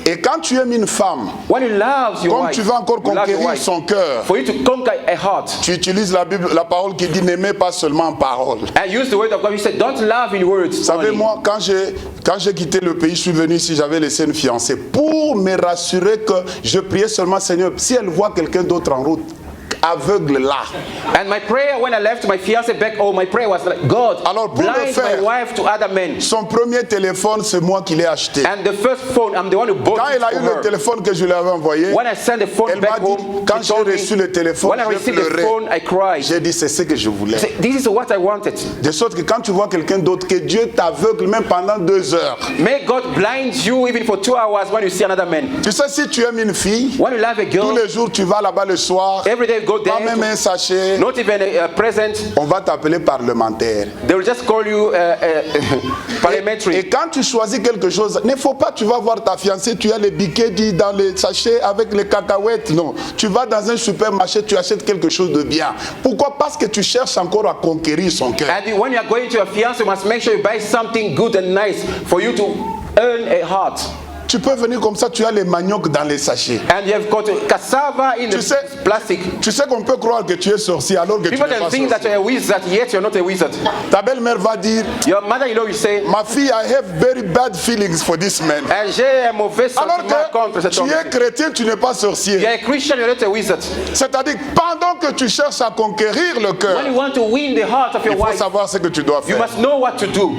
Et quand tu aimes une femme, When you love your comme wife, tu veux encore you love your conquérir wife, son cœur, for you to conquer a heart, tu utilises la Bible, la parole qui dit n'aimez pas seulement en parole. and use the word of God. You said, don't love in words. Vous savez, only. moi, quand j'ai quitté le pays, je suis venu ici, j'avais laissé une fiancée pour me rassurer que je priais seulement, Seigneur, si elle voit quelqu'un d'autre en route, aveugle là. And my prayer when I left my fiancé back home, my prayer was like, God, Alors, pour le blind faire, my wife to other men. Son premier téléphone, c'est moi qui l'ai acheté. And the first phone, I'm the one who bought Quand it il a for eu le her. téléphone que je lui avais envoyé, When I sent the phone elle m'a back dit, home, quand she j'ai told me, reçu le téléphone, when I j'ai received the pleuré. phone, I cried. J'ai dit, c'est ce que je voulais. I said, this is what I wanted. De sorte que quand tu vois quelqu'un d'autre, que Dieu t'aveugle même pendant 2 heures. May God blind you even for 2 hours when you see another man. Tu sais, si tu aimes une fille, When you love a tous girl, les jours tu vas là-bas le soir, every day you go pas même there, un sachet, not even a present, on va t'appeler parlementaire. they will just call you parliamentary. Et quand tu choisis quelque chose, ne faut pas, tu vas voir ta fiancée, tu as les biquets dans les sachets avec les cacahuètes. Non, tu vas dans un supermarché, tu achètes quelque chose de bien. Pourquoi? Parce que tu cherches encore à conquérir son cœur. And when you are going to your fiancé, you must make sure you buy something good and nice for you to earn a heart. Tu peux venir comme ça, tu as les maniocs dans les sachets. And you have got cassava in the Tu sais, plastic. Tu sais qu'on peut croire que tu es sorcier alors que tu People n'es can pas think that sorcier. you're a wizard, yet you're not a wizard. Ta belle-mère va dire, Your mother-in-law will say, ma fille, I have very bad feelings for this man. j'ai un mauvais Alors sentiment contre que cet tu homme. es chrétien, tu n'es pas sorcier. You're a Christian, you're not a wizard. C'est-à-dire, pendant que tu cherches à conquérir le cœur, When you want to win the heart of your il faut wife, savoir ce que tu dois you faire. must know what to do.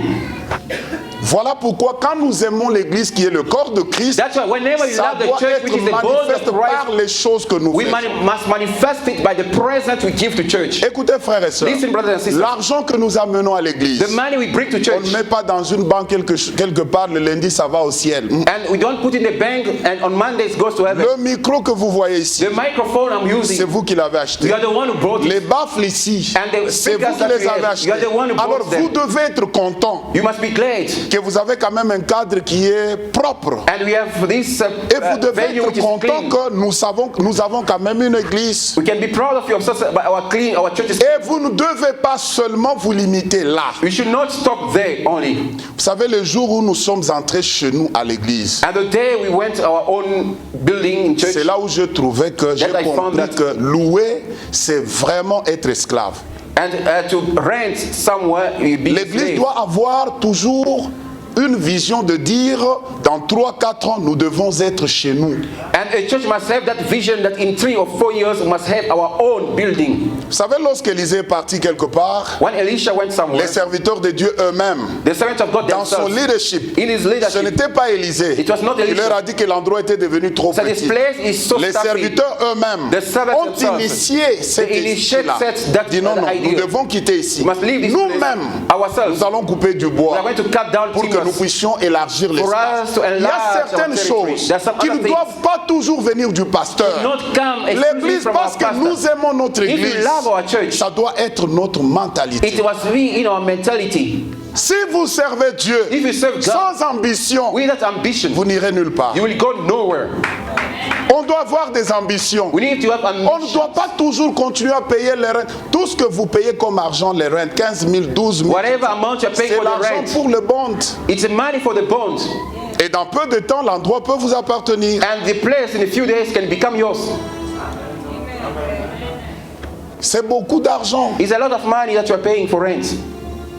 Voilà pourquoi quand nous aimons l'Église qui est le corps de Christ, That's why whenever you ça love the doit church, which être is the body manifeste of par Christ, les choses que nous we faisons. must manifest it by the present we give to church. Écoutez frères et sœurs, Listen, brothers and sisters. l'argent que nous amenons à l'Église, The money we bring to on ne church, met pas dans une banque quelque part, le lundi ça va au ciel. and we don't put in the bank, and on Mondays it goes to heaven. Le micro que vous voyez ici, The microphone I'm c'est using, vous qui l'avez acheté. you are the one who brought Les it. baffles ici, And the c'est vous speakers qui that les we avez have, achetés. you are the one who Alors brought them. vous devez être content You must be glad. que vous avez quand même un cadre qui est propre. And we have this Et vous devez venue which être is content clean. que nous avons quand même une église. We can be proud of yourselves, but our church is. Et vous ne devez pas seulement vous limiter là. We should not stop there only. Vous savez, le jour où nous sommes entrés chez nous à l'église, And the day we went to our own building in church, c'est là où je trouvais que j'ai That I found compris that- que louer, c'est vraiment être esclave. and to rent somewhere, you'll be L'église slave. doit avoir toujours une vision de dire dans 3-4 ans nous devons être chez nous. And a church must have that vision that in 3 or 4 years we must have our own building. Vous savez, lorsqu'Élisée est parti quelque part, When Elisha went somewhere, les serviteurs de Dieu eux-mêmes, the servants of God dans son themselves, leadership, in his ce leadership, n'était pas Élisée It was not qui Elisha. leur a dit que l'endroit était devenu trop said this petit. place is so Les stuffy. serviteurs eux-mêmes The servants ont themselves, initié cet they initiate là. that Dit non, non, nous idea. devons quitter ici. We must leave this Nous-mêmes, place ourselves. nous allons couper du We are bois going to cut down pour que timbers. nous puissions élargir us l'espace. to Il y a enlarge certaines our territory. choses There are some qui other ne things. doivent pas toujours venir du pasteur. Not come exclusively L'église, from parce our que pastor. nous aimons notre If we église, love our church, ça doit être notre mentalité. it was we in our mentality. Si vous servez Dieu If you serve God sans ambition, without ambition, vous n'irez nulle part. you will go nowhere. On doit avoir des ambitions. We need to have On ne ambition. doit pas toujours continuer à payer les rentes. Tout ce que vous payez comme argent, les rentes, 15 000, 12 000, Whatever amount you're paying c'est for the l'argent rent, pour le bond. it's the money for the bond. Et dans peu de temps, l'endroit peut vous appartenir. And the place in a few days can become yours. C'est beaucoup d'argent. It's a lot of money that you're paying for rent.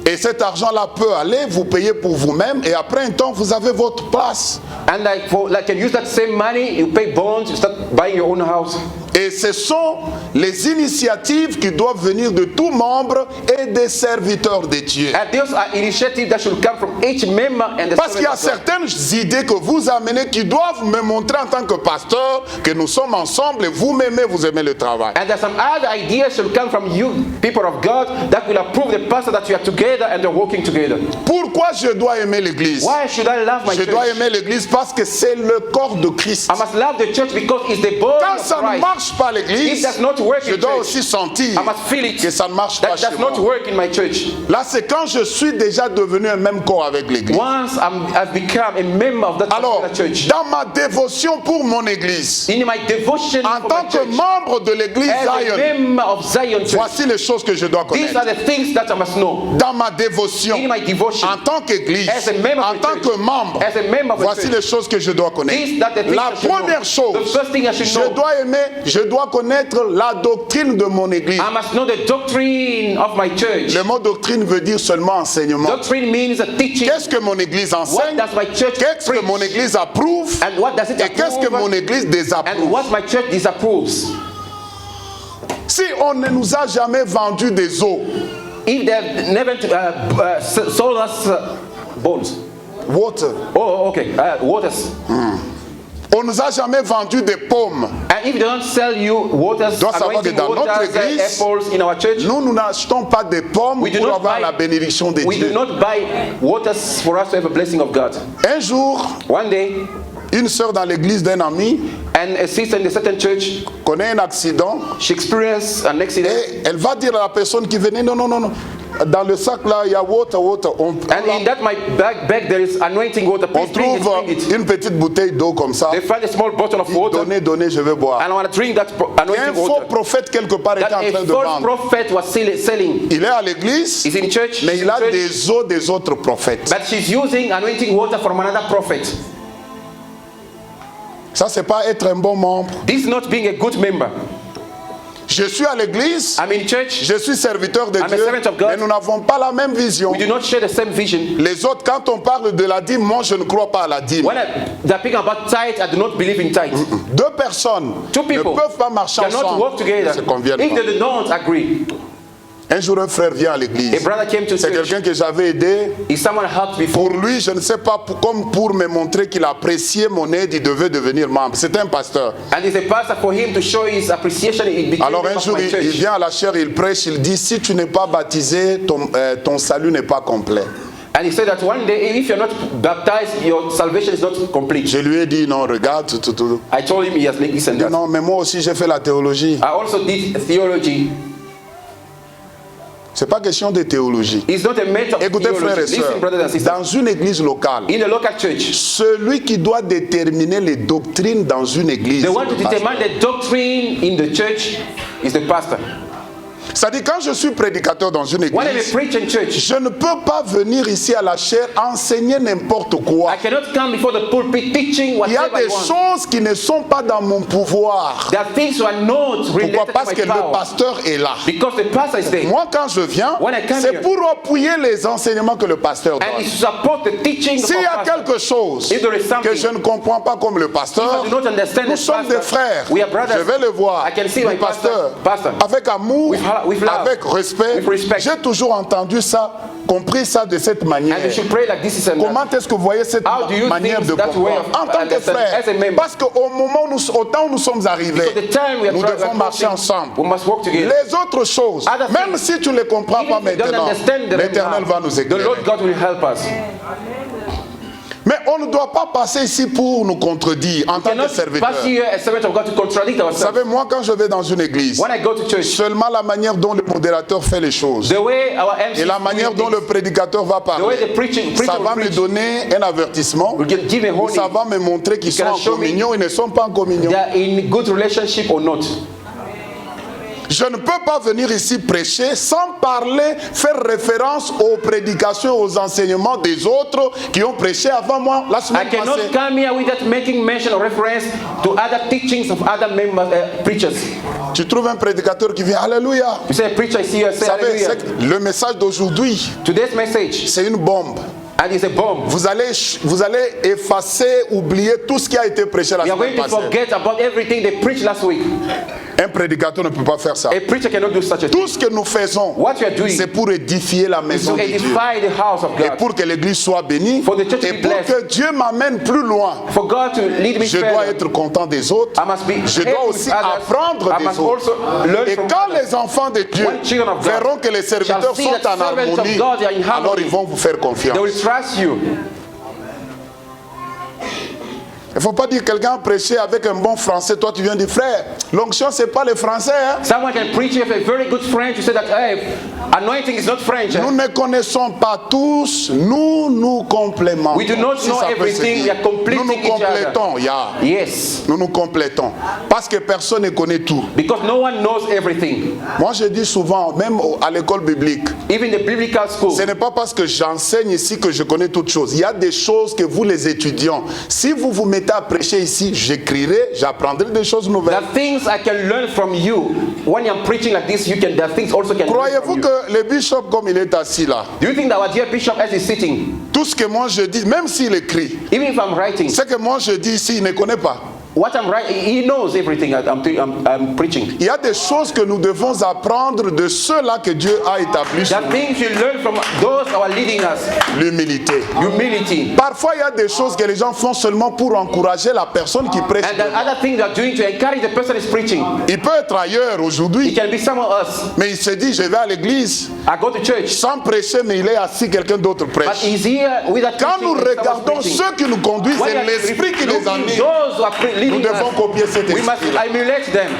Et cet argent-là peut aller, vous payer pour vous-même, et après un temps, vous avez votre place. And like you use that same money, you pay bonds, you start buying your own house. Et ce sont les initiatives qui doivent venir de tout membre et des serviteurs de Dieu. And those are initiatives that should come from each member and the Parce qu'il y a servant of God. certaines idées que vous amenez qui doivent me montrer en tant que pasteur que nous sommes ensemble et vous m'aimez, vous aimez le travail. And there's some other ideas should come from you, people of God, that will approve the pastor that you are together and they're working together. Pourquoi je dois aimer l'église? Why should I love my Je dois church? aimer l'église parce que c'est le corps de Christ. I must love the church because it's the body Quand of ça ne Christ. marche marche pas à If l'église, does not work je in dois church, aussi sentir I must feel it. que ça ne marche pas That chez does not moi. work in my church. Là, c'est quand je suis déjà devenu un même corps avec l'église. Once I've become a member of that Alors, particular church, dans ma dévotion pour mon église, in my devotion en for tant my que church, membre de l'église as a Zion, member of Zion Church, voici les choses que je dois these connaître. are the things that I must know. Dans ma dévotion, In my devotion, en tant qu'église, as a member en of the tant church, que membre, as a member of the voici church, les choses que je dois connaître. these are the things La I should know. première The chose, first thing I should know, je dois connaître la doctrine de mon église. I must know the doctrine of my church. Le mot doctrine veut dire seulement enseignement. Doctrine means a teaching. Qu'est-ce que mon église What enseigne? does my church Qu'est-ce que preach? mon église approuve? And what does it Et qu'est-ce que approve? mon église And désapprouve? what my church disapproves. Si on ne nous a jamais vendu des eaux, If they have never sold us bones. water, Oh, okay. Waters. on nous a jamais vendu des pommes. And if they don't sell you waters, Doit savoir anointing que dans notre waters, église, apples in our church, Nous n'achetons pas des pommes we do pour not avoir buy- la bénédiction de we do Dieu. not buy waters for us to have a blessing of God. Un jour, One day, une sœur dans l'église d'un ami and a sister in a certain church, connaît un accident she experienced an accident. et elle va dire à la personne qui venait, non, non, non, non. Dans le sac là, il y a water. And in that my bag there is anointing water. On Please bring trouve it, bring it. une petite bouteille d'eau comme ça. They find a small bottle of water, Donnez, je vais boire. and I want to drink that Il y a un anointing faux water. prophète quelque part était That en train a de false vendre. prophet was selling. Il est à l'église, He's in church, mais he's il in a church, des eaux des autres prophètes. but she's using anointing water from another prophet. Ça, c'est pas être un bon membre. This is not being a good member. Je suis à l'église, I'm in church. je suis serviteur de I'm a Dieu, servant of God. mais nous n'avons pas la même vision. We do not share the same vision. Les autres, quand on parle de la dîme, moi je ne crois pas à la dîme. When they're speaking about tithe, I do not believe in tithe. Deux personnes Two ne people peuvent pas marcher cannot ensemble. work together Ils se conviennent if pas. they do not agree. Un jour, un frère vient à A l'église. brother came to C'est church. quelqu'un que j'avais aidé. Is someone helped before? Pour lui, je ne sais pas, comme pour me montrer qu'il appréciait mon aide, il devait devenir membre. C'est un pasteur. And he's a pastor. For him to show his appreciation, he became Alors member un of jour, my il church. vient à la chaire, il prêche, il dit, si tu n'es pas baptisé, ton salut n'est pas complet. And he said that one day, if you're not baptized, your salvation is not complete. Je lui ai dit, non, regarde, tout. I told him, yes, listen. Il dit, That. non, mais moi aussi j'ai fait la théologie. I also did theology. C'est pas question de théologie. It's not a matter of Écoutez, frères et theology. Listen, sœurs, brothers and sisters. dans une église locale, In a local church, celui qui doit déterminer les doctrines dans une église, the one to c'est le pasteur. determine the doctrine in the church is the pastor. C'est-à-dire, quand je suis prédicateur dans une When I'm a église, preacher in church, je ne peux pas venir ici à la chaire enseigner n'importe quoi. I cannot come before the pulpit teaching Il y a whatever I des want. choses qui ne sont pas dans mon pouvoir. There are things that are not related Pourquoi? to Parce my que le power. pasteur est là. Because the pastor is there. Moi, quand je viens, When I come c'est here, pour appuyer les enseignements que le pasteur and donne. it support the teaching of S'il y our a pastor. quelque chose If there is something que je ne comprends pas comme le pasteur, I do not understand nous as sommes pastor, des frères. we are brothers. Je vais le voir. I can see Le my pastor, avec amour, with love, avec respect. with respect. J'ai toujours entendu ça, compris ça de cette manière. And you should pray like this and Comment that. est-ce que vous voyez cette How do you manière think de that way comprendre of en tant que understanding frère? as a member? Parce qu'au moment au temps où nous sommes arrivés, Because the time we are nous devons approaching, marcher ensemble. we must work together. Les autres choses, Other même things, si tu ne les comprends pas Even if you don't maintenant, understand them l'Éternel now, va nous the éclairer. Lord God will help us. Mais on ne doit pas passer ici pour nous contredire en tant que Cannot serviteur. pass here as servant of God to contradict Vous ourselves. savez, moi, quand je vais dans une église, When I go to church, seulement la manière dont le modérateur fait les choses the way our MC et la manière dont le prédicateur va the way parler, the preacher ça va will me preach, donner un avertissement, will give a ou ça warning. va me montrer qu'ils sont Can en show me communion, ils ne sont pas en communion. They are in good relationship or not. Je ne peux pas venir ici prêcher sans parler, faire référence aux prédications, aux enseignements des autres qui ont prêché avant moi la I semaine cannot passée. come here without making mention or reference to other teachings of other members, preachers. Tu trouves un prédicateur qui vient, Alléluia. You say, preacher, I see you, I Vous say, savez, hallelujah. le message d'aujourd'hui, Today's message, c'est une bombe. and it's a bomb. Vous allez effacer, oublier tout ce qui a été prêché la We are semaine going to passée. forget about everything they preached last week. Un prédicateur ne peut pas faire ça. A preacher cannot do such a thing. Tout ce que nous faisons, What you are doing c'est pour édifier la is maison to de Dieu. edify the house of Et God. pour que l'église soit bénie, For the church to et be pour blessed. que Dieu m'amène plus loin, For God to lead me je dois further, être content des autres. I must be Je happy dois with aussi others. apprendre I des must autres. also learn Et from quand others. les enfants de Dieu When children of God verront que les serviteurs shall see sont that en servants of harmonie, God are in harmony, alors ils vont vous faire They confiance. will trust you. Il ne faut pas dire quelqu'un prêcher avec un bon français. Toi, tu viens dire, frère, l'onction, ce n'est pas le français. Hein? Someone can preach with a very good French. You say that, hey, anointing is not French. Nous ne connaissons pas tous, nous nous complémentons. We do not Si know ça peut se everything, dire. we are completing Nous nous each other. complétons, Yes. Nous nous complétons. Parce que personne ne connaît tout. Because no one knows everything. Moi, je dis souvent, même à l'école biblique, Even the biblical school. ce n'est pas parce que j'enseigne ici que je connais toutes choses. Il y a des choses que vous, les étudiants, si vous vous mettez à prêcher ici, j'écrirai, j'apprendrai des choses nouvelles. There are things I can learn from you. When I'm preaching like this, there are things also can learn Croyez-vous from you. que le bishop, comme il est assis là, Do you think that our dear bishop, as he's sitting, tout ce que moi je dis, même s'il écrit, even if I'm writing, ce que moi je dis ici, il ne connaît pas. what I'm writing, he knows everything I'm preaching. Il y a des choses que nous devons apprendre de ceux-là que Dieu a établis sur There are things you learn from those who are leading us. l'humilité. Humility. Parfois, il y a des choses que les gens font seulement pour encourager la personne qui prêche. And the other thing they are doing to encourage the person is preaching. Il peut être ailleurs It aujourd'hui, can be someone else. mais il se dit, je vais à l'église I go to church, sans prêcher, mais il est assis, quelqu'un d'autre but prêche. he's here with a Quand nous preaching and someone's regardons preaching. ceux qui nous conduisent, When c'est we are l'esprit qui les looking anime. those who are Nous leading devons us, copier cet we must esprit. emulate them.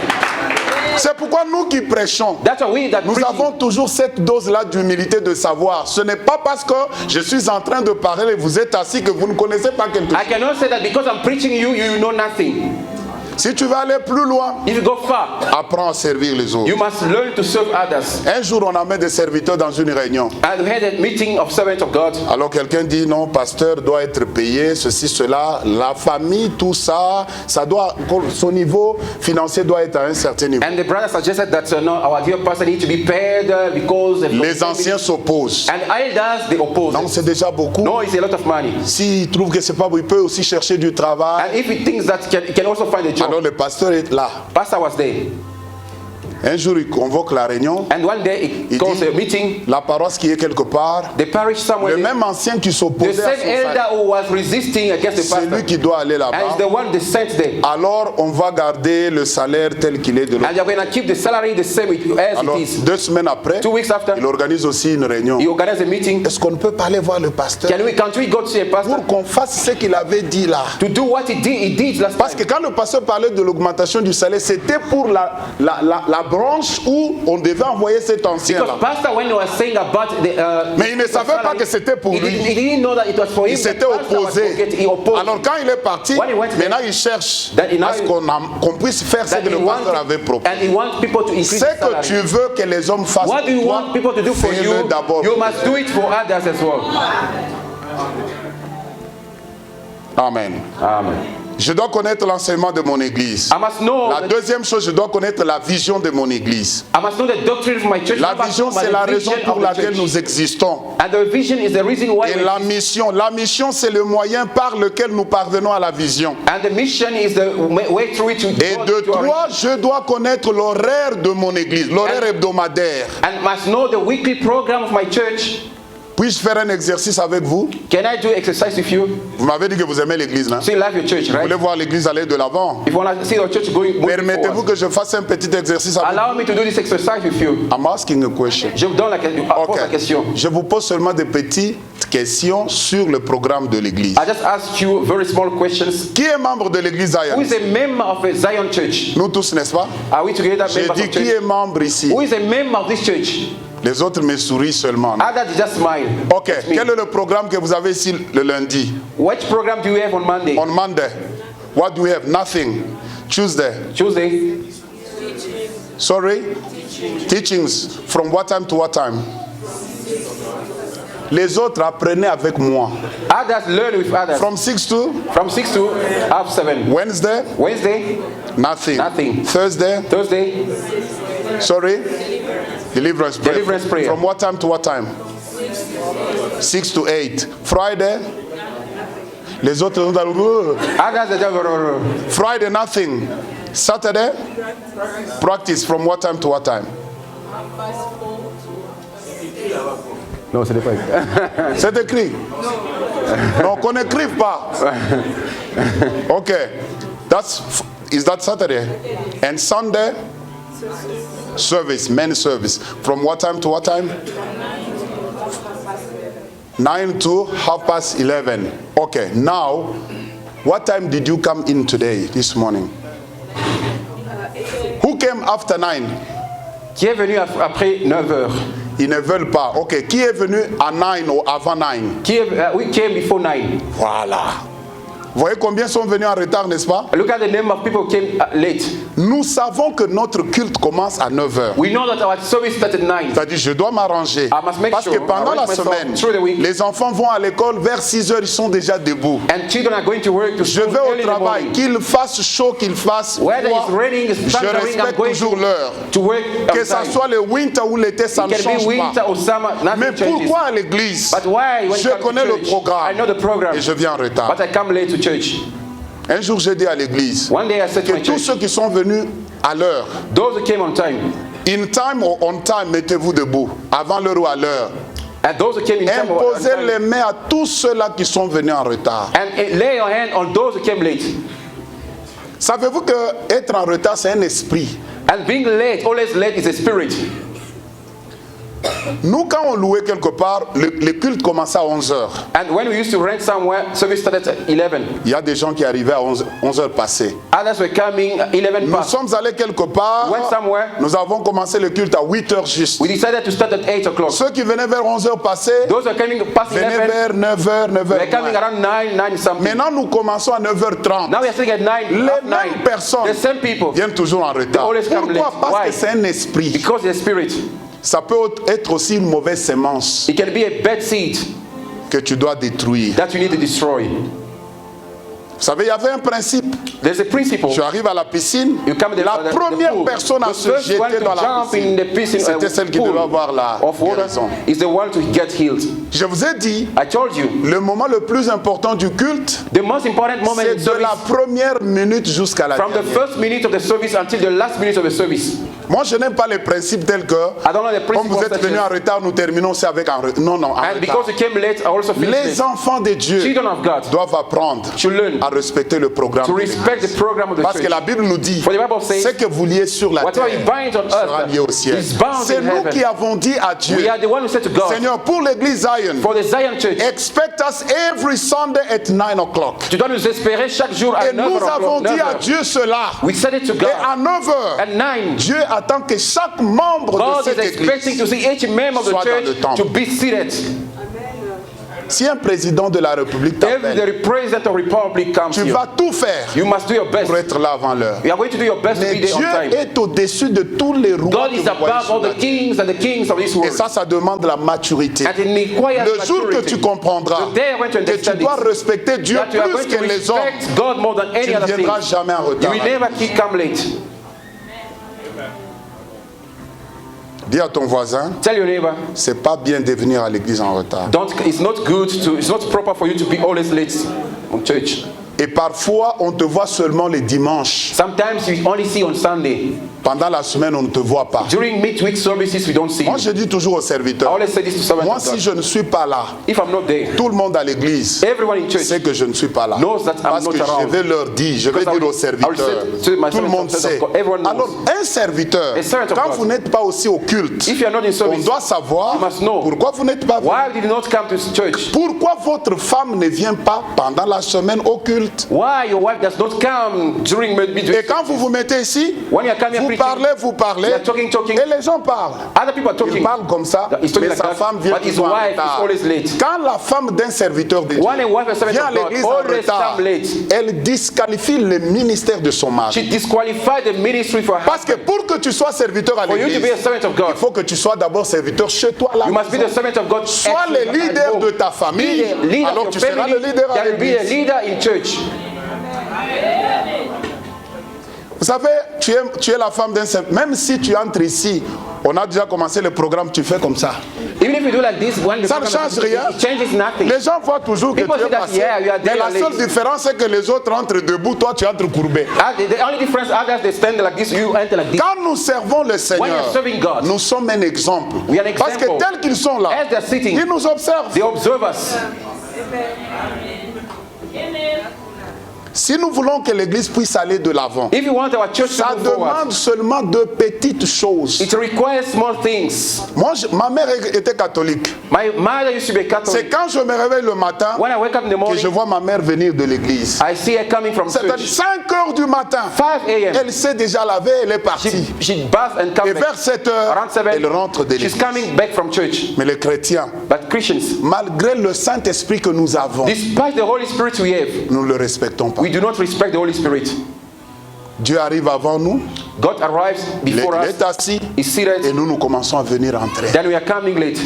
C'est pourquoi nous qui prêchons, That's why we that nous preaching. avons toujours cette dose-là d'humilité de savoir. Ce n'est pas parce que je suis en train de parler et vous êtes assis que vous ne connaissez pas quelque chose. I cannot say that because I'm preaching you know nothing. Si tu veux aller plus loin, If you go far, apprends à servir les autres. you must learn to serve others. Un jour, on amène des serviteurs dans une réunion. And we had a meeting of servants of God. Alors quelqu'un dit non, pasteur doit être payé, ceci, cela, la famille, tout ça, ça doit, son niveau financier doit être à un certain niveau. And the brother suggested that no, our dear pastor needs to be paid because Les anciens s'opposent. and elders they oppose. Non, it. c'est déjà beaucoup. No, it's a lot of money. S'il trouve que c'est pas bon, il peut aussi chercher du travail. And if he thinks that he can also find a job, Alors le pasteur est là. pastor was there. Un jour, il convoque la réunion. And one day he Il calls dit, a meeting. la paroisse qui est quelque part, The parish somewhere. le même ancien qui The s'opposait à same son elder salaire, who was resisting against the c'est lui pastor. qui doit aller And it's là-bas. the one they sent there. Alors, on va garder le salaire tel qu'il est de l'autre. And they're going to keep the salary the same as Alors, it is. 2 semaines après, 2 weeks after, il organise aussi une réunion. he organized a meeting. Est-ce qu'on peut pas aller voir le pasteur Can't we go to see a pastor pour qu'on fasse ce qu'il avait dit là? to do what he did last Parce time? que quand le pasteur parlait de l'augmentation du salaire, c'était pour la branche où on devait envoyer cet ancien-là. Because pastor, when he was saying about the Mais il ne savait pas que c'était pour he lui. didn't know that it was for him. Il The s'était pastor was opposé. forget- he opposed. Alors quand il est parti, When he went there, maintenant il cherche that he now- à ce qu'on puisse faire ce that que le he pasteur avait wanted, proposé. and he wants people to increase Ce the que tu salary. veux que les hommes fassent What do you pour toi, want people to do for fais-le you? d'abord. You must do it for others as well. Amen. Amen. Je dois connaître l'enseignement de mon église. I must know. La deuxième chose, je dois connaître la vision de mon église. I must know the doctrine of my church. La I must vision, know c'est the la vision raison pour of the laquelle church. nous existons. And the vision is the reason why. Et la mission, c'est le moyen par lequel nous parvenons à la vision. And the mission is the way through which we Et go de to our- trois, je dois connaître l'horaire de mon église, l'horaire hebdomadaire. and must know the weekly program of my church. Puis-je faire un exercice avec vous? Can I do exercise with you? Vous m'avez dit que vous aimez l'église, non? So you love your church, Vous right? voulez voir l'église aller de l'avant? If you want to see your church moving Permettez-vous forward, que je fasse un petit exercice avec vous? allow me to do this exercise with you. I'm asking a question. Je vous donne pose la question. Je vous pose seulement des petites questions sur le programme de l'église. I just ask you very small questions. Qui est membre de l'église Who Zion? is a member of a Zion church? Nous tous, n'est-ce pas? Are we together J'ai members dit of qui church? est membre ici? Who is a member of this church? Les autres me sourient seulement. Others just smile. Ok, It's me. quel est le programme que vous avez ici le lundi? Which program do you have on Monday? On Monday, what do we have? Nothing. Tuesday, Tuesday? sorry? Teachings. From what time to what time? Les autres, apprenez avec moi. Others learn with others. From 6 to From 6 to half 7. Wednesday, Wednesday? nothing. Nothing. Thursday, Thursday? sorry? Deliverance prayer. Deliverance prayer. From what time to what time? 6 to 8. Friday, les autres, Others, Friday, nothing. Saturday, practice from what time to what time? no, c'est pas. C'est écrit. Non, qu'on n'écrive pas. Okay. Is that Saturday? And Sunday? Service, men's service. From what time to what time? 9 to 11:30. Okay, now What time did you come in today, this morning? Who came after 9? Qui est venu après 9 heures? Ils ne veulent pas. Ok, qui est venu à 9 ou avant 9? We came before 9. Voilà. Vous voyez combien sont venus en retard, n'est-ce pas? Look at the number of people who came late. Nous savons que notre culte commence à 9 heures. We know that our service started at 9. C'est-à-dire, je dois m'arranger. I must make Parce sure que pendant I la arrange myself semaine, through the week. les enfants vont à l'école, vers 6 heures, ils sont déjà debout. And children are going to work to Je school vais early au in the travail, morning. qu'il fasse chaud, qu'il fasse Whether froid, it's raining, it's je thundering, I'm respecte going toujours l'heure. to work on Que ça time. soit le winter ou l'été, ça ne It can be change winter pas. or summer, nothing Mais changes. pourquoi à l'église? But why when Je you come connais to le church, programme I know the program, et je viens en retard. but I come late to church. Un jour, j'ai dit à l'église One day I said to que my tous church, ceux qui sont venus à l'heure, those who came on time, in time or on time, mettez-vous debout, avant l'heure ou à l'heure. and those who came in time, or on Imposez time, les mains à tous ceux-là qui sont venus en retard. and lay your hand on those who came late. Savez-vous que être en retard, c'est un esprit. And being late, always late, is a spirit. Nous, quand on louait quelque part, le culte commençait à 11 heures. And when we used to rent somewhere, service started at 11. Il y a des gens qui arrivaient à 11 heures passées. Others were coming 11 Nous past. sommes allés quelque part, Went somewhere. nous avons commencé le culte à 8 heures juste. We decided to start at 8 o'clock. Ceux qui venaient vers 11 heures passées, Those who are coming past venaient 11, vers 9 heures, 9 were coming heures. around 9 something. Maintenant, nous commençons à 9h30. Now we are sitting at 9, Les half mêmes 9. personnes The same people. viennent toujours en retard. always come Pourquoi? late. Parce Why? que c'est un esprit. Because the spirit. Ça peut être aussi une mauvaise sémence It can be a bad seed que tu dois détruire. that you need to destroy. Vous savez, il y avait un principe. There's a principle. Tu arrives à la piscine, You come to la the première pool. personne à The se first one jeter to dans la jump in the piscine, piscine, c'était celle qui pool devait avoir la of water guérison. is the one to get healed. Je vous ai dit, I told you, le moment le plus important du culte, the most important moment c'est in de service, la première minute jusqu'à la from the dernière. first minute of the service until the last minute of the service. Moi, je n'aime pas les principes tels que, I don't know the comme principle vous of êtes such venus en as- retard, nous terminons aussi avec un retard. Non, non, en And retard. because you came late, I also finished Les late. enfants de Dieu Children of God doivent apprendre should learn à respecter le programme. to de respect l'Église. the program of the Parce que church. la Bible nous dit, For the Bible says, ce que vous liez sur la whatever terre you bind on sera lié au earth ciel. is bound C'est in nous heaven. qui avons dit à Dieu, We are the one who said to God, Seigneur, pour l'église Zion, for the Zion Church, expect us every Sunday at 9 o'clock. tu dois nous espérer chaque jour à Et 9 nous avons o'clock. dit à Dieu cela. We said it to Et God. à 9 heures, At 9, Dieu attend que chaque membre de God cette is expecting église, to see each member of the soit dans le church temple. to be seated. si un président de la République If t'appelle, the president of the republic comes tu here, vas tout faire you must do your best. pour être là avant l'heure. You are going to do your best to Mais be there on Dieu time. est au-dessus de tous les rois God que is vous voyez above sur all la the terre. kings and the kings of this Et world. ça demande la maturité. And it requires Le jour que maturity. tu comprendras The day I went to que tu understand dois it, respecter Dieu that you are plus going to que les hommes, respect God more than any tu ne other viendras thing. jamais en You retard. will never come late. Dis à ton voisin, Tell your neighbor, c'est pas bien de venir à l'église en retard. it's not proper for you to be always late on church. Et parfois, on te voit seulement les dimanches. Sometimes you only see on Sunday. Pendant la semaine, on ne te voit pas. During midweek services, we don't see Moi, you. je dis toujours aux I serviteurs, always say this to servants moi, of si God. je ne suis pas là, If I'm not there, tout le monde à l'église everyone in church sait que je ne suis pas là. knows that I'm Parce not que je around. vais leur dire, je vais Because I dire aux will serviteurs, say to my tout le monde servants of sait. God, everyone knows. Alors, un serviteur, A servant of quand God, vous n'êtes pas aussi au culte, if you are not in on service, doit savoir you must know. pourquoi vous n'êtes pas venu. Why did you not come to church? Pourquoi votre femme ne vient pas pendant la semaine au culte? Why your wife does not come during Et midweek? quand vous vous mettez ici, When you are coming vous parlez, you are talking. et les gens parlent. Other people are Il talking. parle comme ça, He's talking mais like sa that, femme vient but his toujours en wife is retard. always late. Quand la femme d'un serviteur de Dieu When a wife is a servant vient à of God, l'église en always retard, come late. elle disqualifie le ministère de son mari. She disqualified the ministry for her. Parce que pour que tu sois serviteur à For you to l'église, be a servant of il God, faut que tu sois d'abord serviteur chez toi là. you must be the servant of God. Sois at le leader home. de ta famille, Be the leader alors of tu your seras family, le leader à then you'll be a l'église. leader in church. Vous savez, tu es la femme d'un serviteur. Même si tu entres ici, on a déjà commencé le programme, tu fais comme ça. Even if you do like this, when the Ça ne program change is- rien. it changes nothing. Les gens voient toujours que People tu es say that, passé. yeah, you are Mais there la seule late. différence, c'est que les autres entrent debout, toi tu entres courbé. The only difference, others they stand like this, you enter like this. Quand nous servons le When Seigneur, you're serving God, nous sommes un exemple. we are an Parce que example. tels qu'ils sont là, As they're sitting, ils nous observent. they observe us. Si nous voulons que l'église puisse aller de l'avant, If you want our church to ça move forward, demande seulement de petites choses. it requires small things. Moi, ma mère était catholique. My mother used to be a C'est Catholic. quand je me réveille le matin When I wake up in the que morning, je vois ma mère venir de l'église. I see her coming from C'est à church. 5 heures du matin. 5 a.m. Elle s'est déjà lavée, elle est partie. She baths and Et comes vers back. 7 heures, Around 7, elle rentre de she's l'église. coming back from church. Mais les chrétiens, But Christians, malgré le Saint-Esprit que nous avons, despite the Holy Spirit we have, nous ne le respectons pas. we do not respect the Holy Spirit. Dieu arrive avant nous, God arrives il before us, est assis, He's seated, et nous commençons à venir entrer. then we are coming late.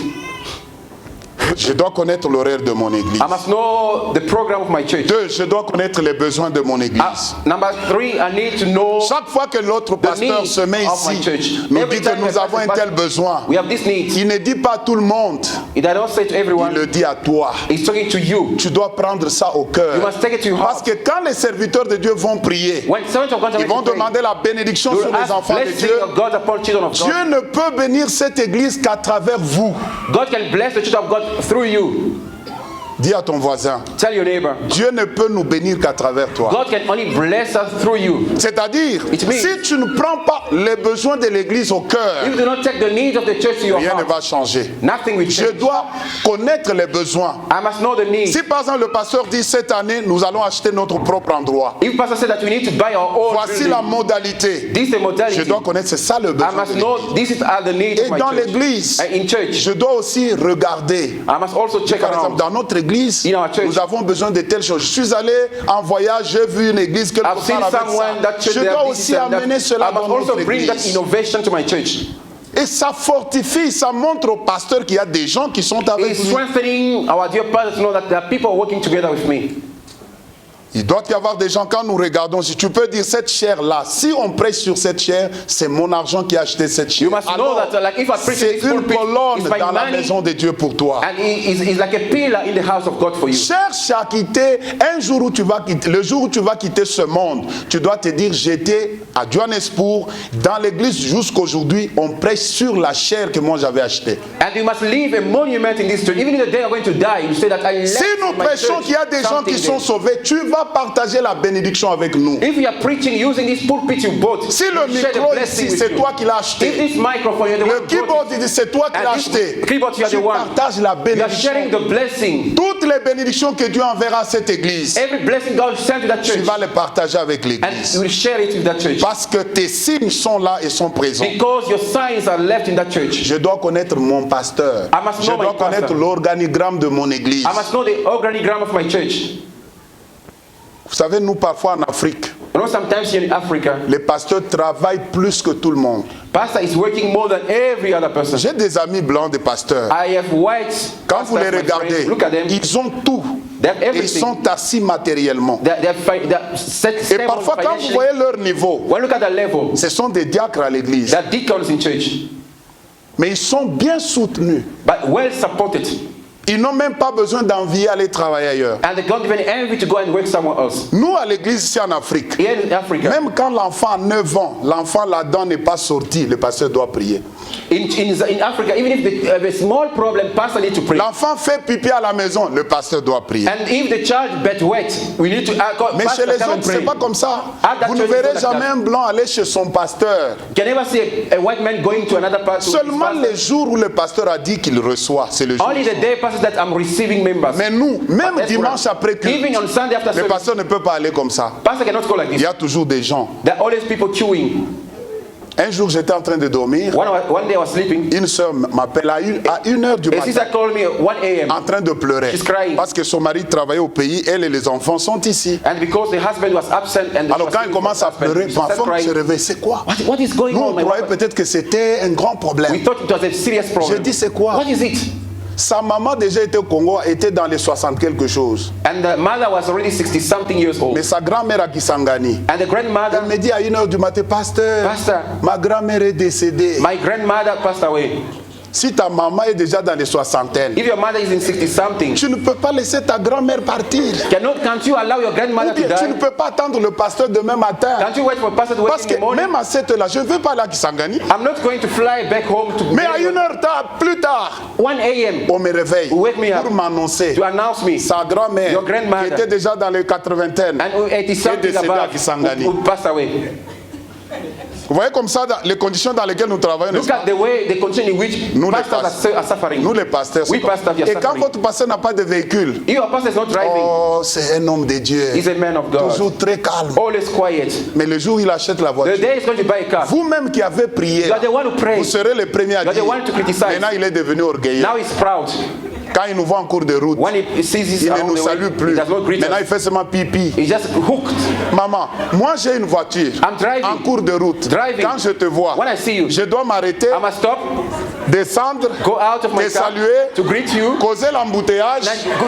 Je dois connaître l'horaire de mon église. I must know the program of my church. 2, je dois connaître les besoins de mon église. Number 3, I need to know Chaque fois que l'autre pasteur needs se met of my ici, church. nous Every dit que time nous the avons un pastor tel besoin, we have this need. il ne dit pas à tout le monde, It does not say to il everyone, le dit à toi. He's talking to you. Tu dois prendre ça au You cœur. must take it to your Parce heart. que quand les serviteurs de Dieu vont prier, When servants of God are ils vont to pray, demander la bénédiction you sur will les ask enfants de blessing Dieu. of God upon children of God. Dieu ne peut bénir cette église qu'à travers vous. God can bless the church of God through you. Dis à ton voisin, Tell your neighbor, Dieu ne peut nous bénir qu'à travers toi. God can only bless us through you. C'est-à-dire, It means- si tu ne prends pas les besoins de l'église au cœur, If you do not take the needs of the church to your rien ne heart, va changer. nothing will Je change. dois connaître les besoins. I must know the needs. Si par exemple le pasteur dit cette année, nous allons acheter notre propre endroit. If pastor said that we need to buy our own Voici building, la modalité. this is the modality. Je dois connaître, c'est ça le I besoin. must de know l'église. this is are the needs Et of my dans church. l'église, And in church, je dois aussi regarder. I must also check Par exemple, around. dans notre église, In our church, nous avons besoin de telles choses. Je suis allé en voyage, j'ai vu une église que I've seen someone that church je they dois have aussi this and that. amener cela I must dans also notre bring that église. innovation to my church. Et ça fortifie, ça montre au pasteur qu'il y a des gens qui sont avec It's lui. strengthening our dear pastors to know that there are people working together with me. Il doit y avoir des gens, quand nous regardons, si tu peux dire cette chair-là, si on prêche sur cette chair, c'est mon argent qui a acheté cette chair. You must know Alors, that, like, if I preach c'est in this une pulpit, colonne it's my dans la money. maison de Dieu pour toi. And it's like a pillar in the house of God for you. Cherche à quitter, un jour où tu vas quitter, le jour où tu vas quitter ce monde, tu dois te dire, j'étais à Johannesburg, dans l'église jusqu'aujourd'hui, on prêche sur la chair que moi j'avais achetée. And you must leave a monument in this church. Even in the day you're going to die, you say that I left Si nous in my prêchons church qu'il y a des gens qui something sont there. sauvés, tu vas partager la bénédiction avec nous. If you are preaching using this pulpit you bought, Si le you share the micro blessing ici, with c'est you. toi qui l'as If acheté, this microphone, you're the le one who keyboard, bought il it. dit, c'est toi qui l'as And this acheté. keyboard, you are Tu the one. partages la You are sharing bénédiction. the blessing. Toutes les bénédictions que Dieu enverra à cette église, Every blessing God sent to that tu church, vas les partager avec and l'église. you will share it with that church. Parce que tes signes sont là et sont présents. Because your signs are left in that church. Je dois connaître mon pasteur. I must Je know my dois connaître pastor. l'organigramme de mon église. I must know the organigram of my church. Vous savez, nous parfois en Afrique, You know, sometimes here in Africa, les pasteurs travaillent plus que tout le monde. pastor is working more than every other person. J'ai des amis blancs, des pasteurs. I have white Quand vous les pastors, my regardez, friends. Look at them. ils ont tout. They have Et ils everything. sont assis matériellement. They're set Et stable parfois, quand vous financially. voyez leur niveau, When you look at the level, ce sont des diacres à l'église. they're deacons in church, Mais ils sont bien soutenus. but well supported. Ils n'ont même pas besoin d'envier aller travailler ailleurs. And they don't even envy to go and work somewhere else. Nous, à l'église ici en Afrique, Here in Africa, même quand l'enfant a 9 ans, l'enfant là-dedans n'est pas sorti, le pasteur doit prier. in Africa, even if they have a small problem, pastor need to pray. L'enfant fait pipi à la maison, le pasteur doit prier. And if the child bet wet, we need to Mais chez pastor les come and autres, c'est pray. pas comme ça. Ah, that Vous ne church is verrez not like jamais that. un blanc aller chez son pasteur. You can never see a white man going to another pastor. Seulement les jours où le pasteur a dit qu'il reçoit, c'est le jour. Only the day passes that I'm receiving members. Mais nous, même But that's dimanche what- après que even on Sunday after le service, pasteur ne peut pas aller comme ça. pastor cannot go like Il this. y a toujours des gens. There are always people queuing. Un jour, j'étais en train de dormir. One day I was sleeping. Une sœur m'appelle à 1h du A matin, sister called me at 1 a.m. en train de pleurer. She's crying. Parce que son mari travaillait au pays, elle et les enfants sont ici. And because the husband was absent and Alors quand il commence à pleurer, ma femme se crying. réveille, c'est quoi? What is going Nous, on? on croyait peut-être que c'était un grand We problème. thought it was a serious J'ai problem. dit, c'est quoi? What is it? Sa maman déjà était au Congo, était dans les 60 quelque chose. And the mother was already 60-something years old. Mais sa grand-mère à Kisangani, And the grandmother, elle me dit à 1h du matin, pasteur, Pasteur, ma grand-mère est décédée. my grandmother passed away. Si ta maman est déjà dans les soixantaines, If your mother is in 60 something, tu ne peux pas laisser ta grand-mère partir. can't you allow your Ou grandmother to bien tu ne die? peux pas attendre le pasteur demain matin. Can't you wait for pastor to wake Parce in que the morning? même à cette heure-là, je ne veux pas aller à Kisangani. I'm not going to fly back home to Mais à 1h plus tard, 1 a.m. on me réveille Wake me up pour m'annoncer to announce me. sa grand-mère Your grandmother. qui était déjà dans les 80 And 80 est something décédée à about Kisangani. who passed away. Vous voyez comme ça les conditions dans lesquelles nous travaillons, n'est-ce Look pas? at the way, the condition in which Nous, les pastors are suffering. Nous les pasteurs, We c'est comme- pastors, we are et quand suffering. votre pasteur n'a pas de véhicule, Your pastor is not driving. oh, c'est un homme de Dieu, He's a man of God. toujours très calme. Always quiet. Mais le jour où il achète la The voiture, day he's going to buy a car, vous-même qui avez prié, you are the one who prays. vous serez les premiers à You are dire. the one to criticize. Maintenant, il est devenu orgueilleux. Now he's proud. Quand il nous voit en cours de route, When he sees us il ne along nous the way, salue he plus. does not greet Maintenant, us. il fait seulement pipi. He's just hooked. Maman, moi j'ai une voiture I'm driving. en cours de route. Driving. Quand je te vois, When I see you, je dois m'arrêter, I must stop, descendre, go out of my te car saluer, to greet you. causer l'embouteillage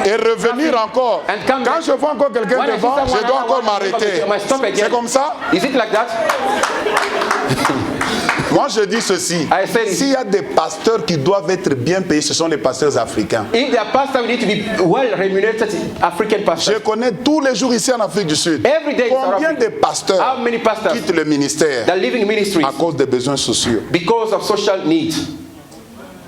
et revenir encore. And come Quand back. je vois encore quelqu'un When I see devant, someone je dois I encore want to m'arrêter. I must stop again. C'est comme ça? Is it like that? Moi je dis ceci. I said it. S'il y a des pasteurs qui doivent être bien payés, ce sont les pasteurs africains. If the pastor will need to be well remunerated, African Je pastor. connais tous les jours ici en Afrique du Sud. Every day in South Combien Africa. de pasteurs How many pastors quittent le ministère that live in ministries à cause des besoins sociaux? because of social needs?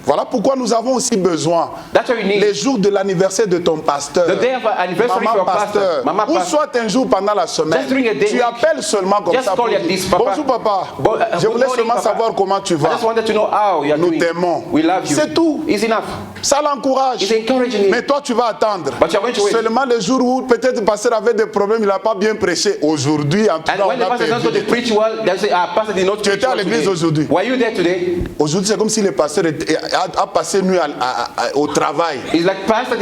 Voilà pourquoi nous avons aussi besoin, That's what we need. les jours de l'anniversaire de ton pasteur, The day of anniversary for maman your pastor, pasteur, mama ou pastor. soit un jour pendant la semaine, Just during a day, tu appelles seulement comme just ça pour call like dire, this, papa. bonjour papa, je Good voulais morning, seulement papa. savoir comment tu I vas. just wanted to know how you are Nous doing. t'aimons. We love you. C'est tout. It's enough. Ça l'encourage. It's encouraging him. Mais toi tu vas attendre. But you're going to wait. Seulement le jour où peut-être le pasteur avait des problèmes, il n'a pas bien prêché. Aujourd'hui, en tout cas, And when the on a pastor is not going perdu. to preach well, they'll say, pastor did not Tu preach étais à well l'église today. aujourd'hui. Were you there today? Aujourd'hui, c'est comme si le pasteur a passé nuit au travail. It's like pastor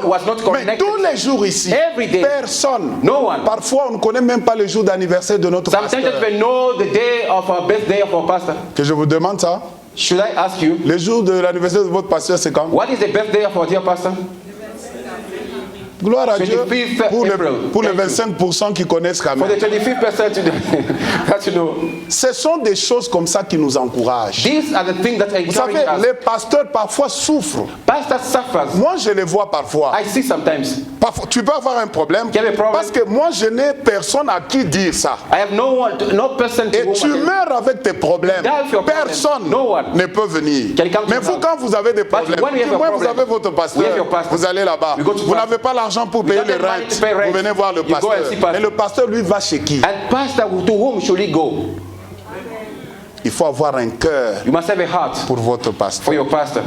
was not Mais connected. tous les jours ici, Every day. personne. No one. Parfois, on ne connaît même pas le jour d'anniversaire de notre Sometimes pasteur. you don't even know the day of our birthday of our pastor. Que je vous demande ça. Should I ask you, Le jour de l'anniversaire de votre pasteur, c'est quand? what is the birthday of our dear pastor? Gloire à Dieu 25th pour April. les Thank you. 25% qui connaissent quand For même. the 25% that you know. Ce sont des choses comme ça qui nous encouragent. These are the things that Vous encourage savez, us. les pasteurs parfois souffrent. Pastor suffers. Moi, je les vois parfois. I see sometimes. Parfois, tu peux avoir un problème You have a problem? parce que moi, je n'ai personne à qui dire ça. I have no person to Et whom tu I can- meurs avec tes problèmes. Die with your problem. Personne No one ne peut venir. can come to Mais your vous, house. quand vous avez des problèmes, when we have du a moins vous problem, avez votre we pasteur, have your pastor. vous allez là-bas. We go to Vous pastor. n'avez pas l'argent pour We payer don't le have money rent. to pay rent. Vous venez voir le You go pasteur. and see pastor. Mais le pasteur, lui, va chez qui? And pastor, to whom should he go? Il faut avoir un cœur You must have a heart pour votre for pasteur. your pastor.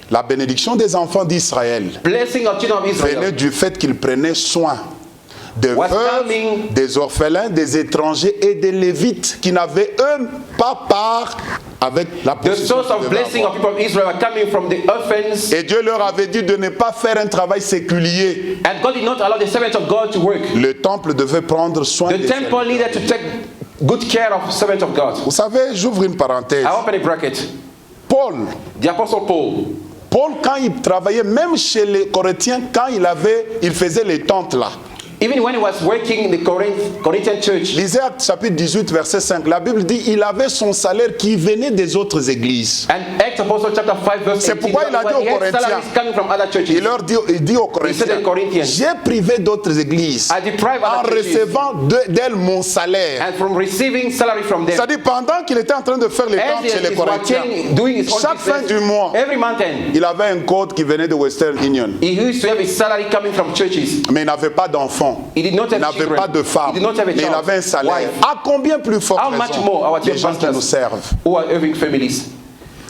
La bénédiction des enfants d'Israël Blessing of children of venait Israel du fait qu'ils prenaient soin des was veuves, coming- des orphelins, des étrangers et des lévites qui n'avaient eux pas part avec la The possession source qu'ils of devaient blessing avoir. of people of Israel are coming from the orphans. Et Dieu leur avait dit de ne pas faire un travail séculier. And God did not allow the servants of God to work. Le temple devait prendre soin The des temple serviteurs. needed to take good care of servants of God. Vous savez, j'ouvre une parenthèse. I open a bracket. Paul, The Apostle Paul, quand il travaillait, même chez les Corinthiens, quand il faisait les tentes là. even when he was working in the Corinthian church, Lisez Actes chapitre 18, verset 5. La Bible dit il avait son salaire qui venait des autres églises. and Acts Apostle chapter 5 verse C'est 18, pourquoi il a dit aux he had Corinthiens, salaries coming from other churches. Il dit aux said to the Corinthiens, Corinthians, j'ai privé d'autres églises I deprive en other churches recevant d'elles mon salaire. and from receiving salary from them. C'est-à-dire pendant qu'il était en train de faire les As tentes he chez les is Corinthiens, working, doing his own chaque fin business, du mois, every month end, il avait un code qui venait de Western Union. he used to have his salary coming from churches. Mais il n'avait pas d'enfants. He did not Il have n'avait children. pas de femmes. He did not have a Mais il child. avait un salaire. Wife. À combien plus forte How much raison more our dear les gens qui pastors nous servent? who are having families?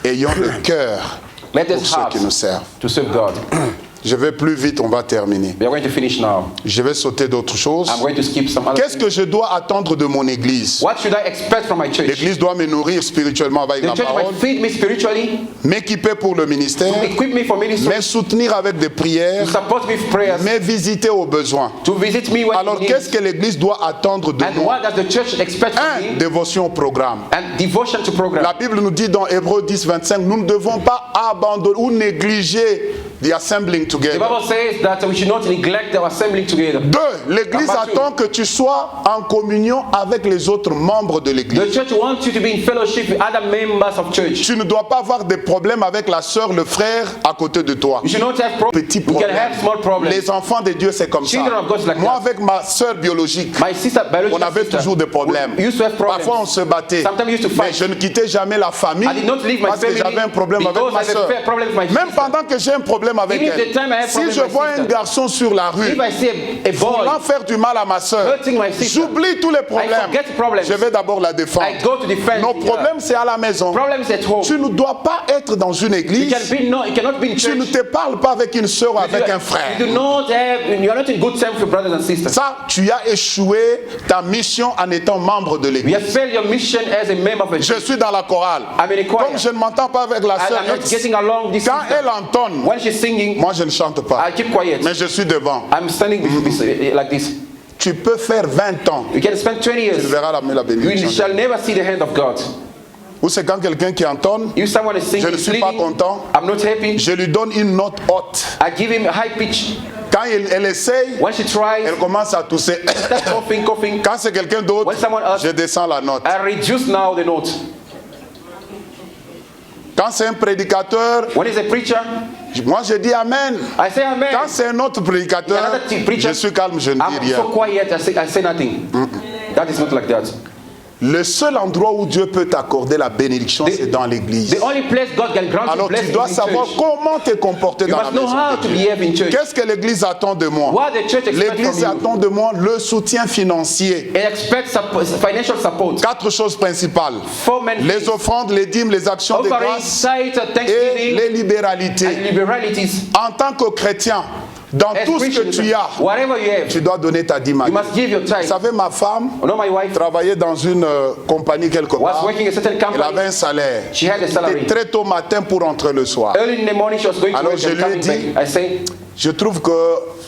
Ayons le cœur Let pour us ceux heart qui nous servent. to serve God. Je vais plus vite, on va terminer. We are going to finish now. Je vais sauter d'autres choses. I'm going to skip some other Qu'est-ce things. que je dois attendre de mon église? What should I expect from my church? L'église doit me nourrir spirituellement avec The la church parole, might feed me spiritually, m'équiper pour le ministère, equip me for ministry, me soutenir avec des prières, to support me with prayers, me visiter aux besoins. to visit me when Alors you qu'est-ce need. que l'église doit attendre de And nous? what does the church expect from Un, me? dévotion au programme. And devotion to program. La Bible nous dit dans Hébreux 10, 25, nous ne devons pas abandonner ou négliger the assembling The together. Bible says that we should not neglect our assembling together. 2, l'église Number 2. attend que tu sois en communion avec les autres membres de The l'église. church wants you to be in fellowship with other members of church. Tu ne dois pas avoir des problèmes avec la sœur, le frère à côté de toi. You should not have problems. Petit You can problème. have small problems. Les enfants de Dieu, c'est comme ça. Children of God is like Moi, that. avec ma sœur biologique, My sister, biological on avait sister, toujours des problèmes. we used to have problems. Parfois, on se battait. Sometimes we used to Mais fight. je ne quittais jamais la famille I did not leave my parce que family j'avais un problème avec because ma I have sœur. a problem with my Même sister. pendant que j'ai un problème avec Even elle, the time I have si problem je with my vois un sister, garçon sur la rue if I see a boy voulant faire du mal à ma sœur, hurting my sister, j'oublie tous les problèmes. forget the problems. Je vais d'abord la défendre. I go to defend Nos her. problèmes, c'est à la maison. Problems at home. Tu ne dois pas être dans une You église. cannot be in Tu ne church. te parles pas avec une sœur ou avec un frère. You are not in good terms with brothers and sisters. Ça, tu as échoué ta mission en étant membre de You l'église. have failed your mission as a member of a Je church. suis dans la chorale. I'm in a choir. Comme je ne m'entends pas avec la sœur I'm not ex, getting along with this quand sister. elle entonne, When she's singing, moi je ne chante pas. I keep quiet. Mais je suis devant. I'm standing like this. Tu peux faire 20 ans. You can spend 20 Tu years. verras la You bénédiction. shall never see the hand of God. Ou c'est quand quelqu'un qui entonne, If someone is singing, je ne suis pas leading, content, I'm not happy. je lui donne une note haute. I give him a high pitch. Quand elle essaye, When she tries, elle commence à tousser. start coughing. Quand c'est quelqu'un d'autre, When someone else- je descends la note. I reduce now the note. Quand c'est un prédicateur, When he's a preacher, moi je dis Amen. I say amen. Quand c'est un autre prédicateur, Another preacher, je suis calme, je ne dis I'm rien. so quiet, I say nothing. That is not like that. Le seul endroit où Dieu peut t'accorder la bénédiction, c'est dans l'église. The only place God can grant you Alors tu blessings dois is in savoir church. comment te comporter You dans la must know maison how de to Dieu. behave in church. Qu'est-ce que l'église attend de moi? What the church expects L'église from you. attend de moi le soutien financier. It expects financial support. 4 choses principales. 4 main Les offrandes, les dîmes, les actions de offering, grâce tithe, et thanksgiving, les libéralités. and liberalities. En tant que chrétien, dans As tout ce que Christians, tu as, whatever you have, tu dois donner ta dîme à you Dieu. must give your Vous tithe. savez, ma femme You know, my wife travaillait dans une compagnie quelque was part. working in a certain Elle company. avait un salaire. She had a C'était salary. très tôt matin pour rentrer le soir. Early in the morning, she was going to Alors work je and lui ai coming dit, back. I say, je trouve que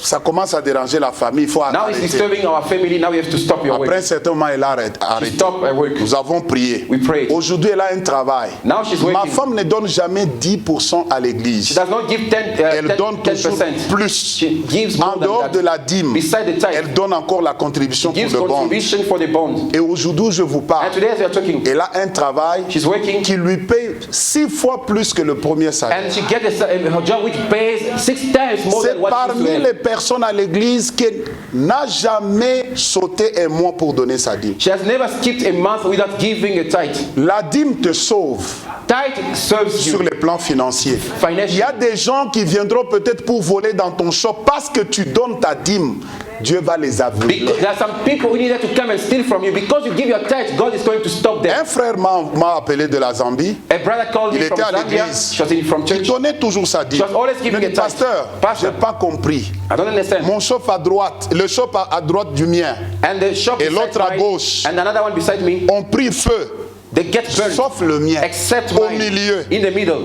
ça commence à déranger la famille, il faut now it's arrêter. disturbing our family. Now we have to stop your Après work. un certain moment, elle a arrêté. Stop her work. Nous avons prié. We prayed. Aujourd'hui, elle a un travail. Now she's Ma working. femme ne donne jamais 10% à She l'église. does not give 10, Elle donne toujours 10%. plus. She gives more En dehors than de that. la dîme, Beside the tithe, elle donne encore la contribution pour gives le bon. contribution for the bond. Et aujourd'hui, je vous parle. And today as we are talking, Elle a un travail she's working qui lui paye 6 fois plus que le premier salaire. and she gets her job which pays 6 times more C'est than what she parmi used to les have. personnes à l'église qui n'a jamais sauté un mois pour donner sa dîme. She has never skipped a month without giving a tithe. La dîme te sauve Tithe serves sur you les plans financiers. Il y financially. a des gens qui viendront peut-être pour voler dans ton shop parce que tu donnes ta dîme. Dieu va les aveugler. Because there are some people who need to come and steal from you. Because you give your tithe, God is going to stop them. Un frère m'a appelé de la Zambie. A brother called Il me from était à Zambia. l'église. She was from Il church. donnait toujours sa dîme. She was always giving Il me a dit, tithe. pasteur, Pastor, j'ai pas compris. I don't understand. Mon shop à droite, le shop à droite du mien, And the shop Et beside l'autre à mine, gauche. and another one beside me, ont pris feu, they get burned. sauf le mien, Except au mine, milieu. in the middle.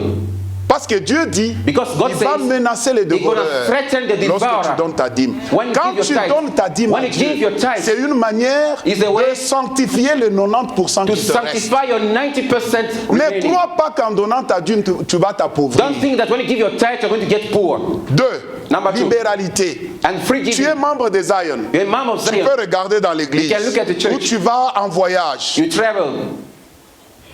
Parce que Dieu dit, Because God il va says, menacer les He's gonna dévoreurs threaten the lorsque tu devourer. donnes ta dîme. When you Quand give tu your tithe, donnes ta dîme when à you give Dieu, your tithe, c'est une manière is a way de sanctifier le 90% to qui te reste. sanctify your 90% Ne remaining. crois pas qu'en donnant ta dîme, tu vas t'appauvrir. Don't think that when you give your tithe, you're going to get poor. 2. Number 2. Libéralité. And free Tu es giving. membre des Zion. You're a man of Tu Zion. peux regarder dans l'église You can look at the church. où tu vas en voyage. You travel.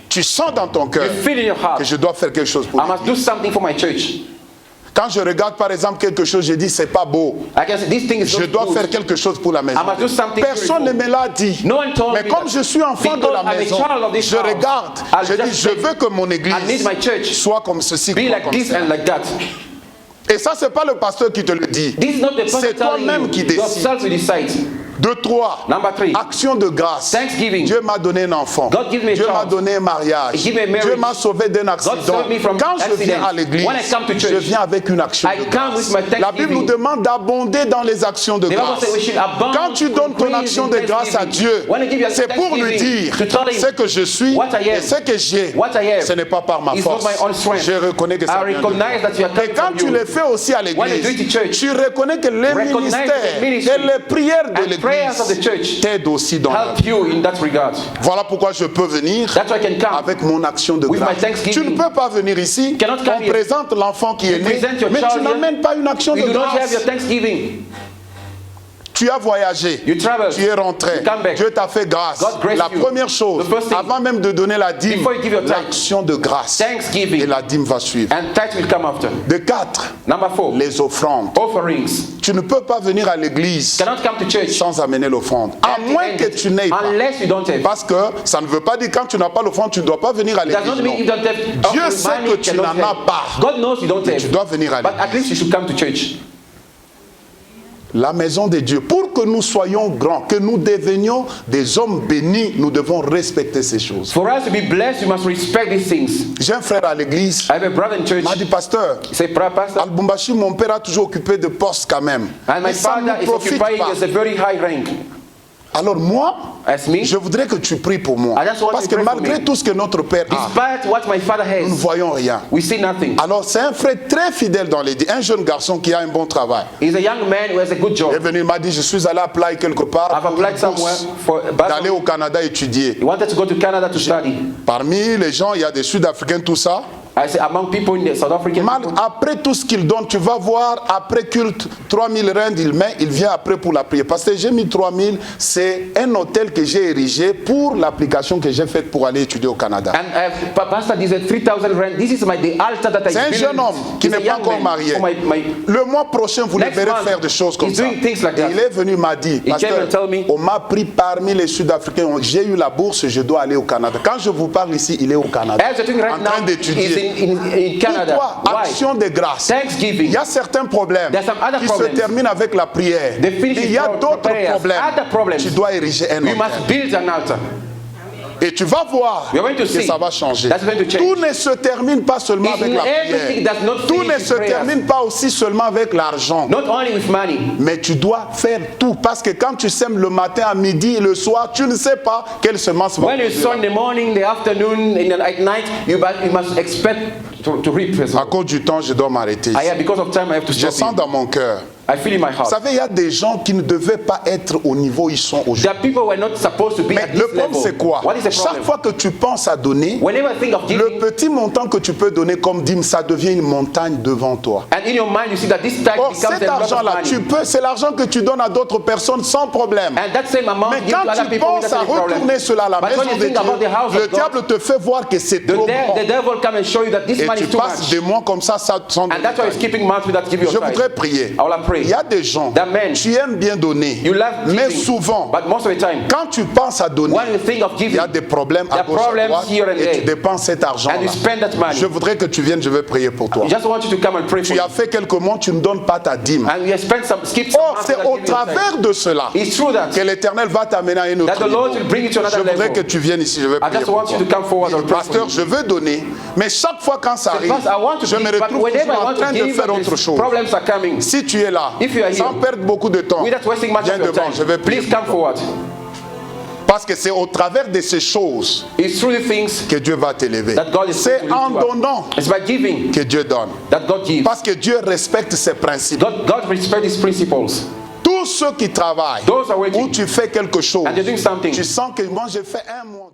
Tu sens dans ton cœur You feel in your heart. que je dois faire quelque chose pour I must l'église. do something for my church. Quand je regarde par exemple quelque chose, je dis c'est pas beau. I can say this thing is Je not dois good. faire quelque chose pour la maison. I must do something Personne ne beautiful. me l'a dit. No one told Mais me comme that. je suis enfant de Because la I'm a maison, child of this je house, regarde, I'll je dis just je say, veux que mon I need église my church soit comme ceci, be like comme this ça. and like that. Et ça, c'est pas le pasteur qui te le dit. This is not the person C'est telling toi-même you. qui décides. Yourself to decide. 2, 3. Number 3. Action de grâce. Thanksgiving. Dieu m'a donné un enfant. God give me a Dieu m'a child. donné un mariage. He give me a marriage. Dieu m'a sauvé d'un accident. saved me from Quand je viens accident. à l'église, When I come to church, je viens avec une action I de come grâce. with my thanksgiving. La Bible nous demande d'abonder dans les actions de The Bible grâce. says we should abound Quand tu donnes ton praise action in de grâce à thanksgiving. Dieu, When you give your c'est pour lui thanksgiving, dire to tell him ce que je suis what I am, et ce que j'ai. what I am, Ce n'est pas par ma is not force. my own strength. Je reconnais que ça I vient de recognize toi. that you are Et coming quand from tu you. le fais aussi à When you do it in l'église, church, tu reconnais que les recognize ministères the ministry et les prières de and l'église prayers of the l'église church t'aident aussi dans la help vie. you in that regard. Voilà pourquoi je peux venir That's why I can come. avec mon action de With my grâce. thanksgiving. Tu ne peux pas venir ici, Cannot come on here. présente l'enfant qui est You né, present your mais child tu n'amènes pas une action You de do not have your grâce. thanksgiving. Tu as voyagé, You traveled. tu es rentré, You come back. Dieu t'a fait grâce. God graced La you. première chose, The first thing, avant même de donner la dîme, before you give your tithe, l'action de grâce. Thanksgiving. Et la dîme va suivre. And tithe will come after. De 4, Number 4. les offrandes. Offerings. Tu ne peux pas venir à l'église Cannot come to church. sans amener l'offrande. À moins que tu n'aies pas. Unless you don't have. Parce que ça ne veut pas dire quand tu n'as pas l'offrande, tu ne dois pas venir à It does l'église. not mean non. you don't have. Dieu offering sait money, que tu cannot n'en as have. pas. God knows you don't Mais have. tu dois venir à But at l'église. least you should come to church. La maison de Dieu, pour que nous soyons grands, que nous devenions des hommes bénis, nous devons respecter ces choses. For us to be blessed, we must respect these things. J'ai un frère à l'église, I have a brother in church. il m'a dit, pasteur, He said, Pastor, à Lubumbashi, mon père a toujours occupé de postes quand même. and my Mais ça ne father nous is profite occupying pas. as a very high rank. Alors moi, As me, je voudrais que tu pries pour moi. I just want Parce you que to pray for malgré me. tout ce que notre père a, despite what my father nous ne has, voyons rien. we see nothing. Alors c'est un frère très fidèle dans l'église, un jeune garçon qui a un bon travail. He's a young man who has a good Il est job. venu, il m'a dit, je suis allé appeler quelque part I've pour une applied somewhere bourse for a d'aller bursary. au Canada étudier. He wanted to go to Canada to study. Parmi les gens, il y a des Sud-Africains, tout ça. I say among people in the South African people, Après tout ce qu'il donne, tu vas voir, après culte, 3000 rand, il met, il vient après pour la prière. Parce que j'ai mis 3000, c'est un hôtel que j'ai érigé pour l'application que j'ai faite pour aller étudier au Canada. and Pastor, this is 3,000 rand. This is the altar that I C'est un built. jeune homme qui He's a n'est pas young encore man. marié. So Le mois prochain, vous le Next verrez month, faire des choses comme he's ça. doing things like Et that. il est venu, il m'a dit, He came and told me, on m'a pris parmi les Sud-Africains, j'ai eu la bourse, je dois aller au Canada. Quand je vous parle ici, il est au Canada, as you're doing right en train now, d'étudier. is in Canada. Pourquoi? Why? Action de grâce. Thanksgiving. Il y a certains problèmes There's some other qui problems. se terminent avec la prière. They finish Il y a with d'autres prayers. problèmes. Other problems. Tu dois ériger un We hôtel. must build an altar. Et tu vas voir You're going to que see. ça va changer. That's going to change. Tout ne se termine pas seulement It's avec la everything prière. does not Tout finish ne with se prayers. termine pas aussi seulement avec l'argent. Not only with money. Mais tu dois faire tout. Parce que quand tu sèmes le matin, à midi et le soir, tu ne sais pas quelle semence va When you sow in the morning, the afternoon, at night, you must expect to reap as À well. cause du temps, je dois m'arrêter. Because of time, I have to Je stop sens here. dans mon cœur. I feel in my Vous heart. savez, il y a des gens qui ne devaient pas être au niveau où ils sont aujourd'hui. That people were not supposed to be Mais at this le problème, level. c'est quoi? What is the Chaque problem? fois que tu penses à donner, Whenever I think of le giving, petit montant que tu peux donner comme dîme, ça devient une montagne devant toi. and in your mind you see that this tithe Or, becomes cet a lot of argent-là, money. c'est l'argent que tu donnes à d'autres personnes sans problème. And that same amount Mais you give to quand other tu people penses without à any problem. retourner cela à la But maison when you de think about the Dieu, house le of God, diable te fait voir que c'est trop grand. the devil come and show you that this Et money tu is too passes much. des mois comme ça sans And that's why he's donner. keeping months without giving Je your voudrais tithe. prier. I will pray. Il y a des gens, That men, tu aimes bien donner, you love mais giving, souvent, but most of the time, quand tu penses à donner, when you think of il y giving, a des problèmes à there are gauche à problems droite here and et tu there. dépenses cet argent. And you spend that money. Je voudrais que tu viennes, je vais prier pour toi. I just want you to come and pray for Tu you. as fait quelques mois, tu ne donnes pas ta dîme. And you skip some Or, months c'est without au giving your tithe. travers de cela It's true that. que l'Éternel va t'amener à un autre That the Lord niveau. will bring you to another Je voudrais level. que tu viennes ici, je vais I prier just pour want toi. you to come forward and pray for Pasteur, you. je veux donner, mais chaque fois quand ça arrive, Because I want to je me give, but retrouve whenever toujours I en want train to de give, faire autre chose. problems are coming. Si tu es là, If you are here, sans perdre beaucoup de temps, Without wasting much viens of your devant, je vais time, prier please pour come toi. forward. Parce que c'est au travers de ces choses It's through the things que Dieu va t'élever. that God is C'est going to en lift you up. donnant It's by giving que Dieu donne. that God gives. Parce que Dieu respecte ses principes. God respects His principles. Tous ceux qui travaillent, Those are waiting. où tu fais quelque chose, And you're doing something. tu sens que moi j'ai fait un mois.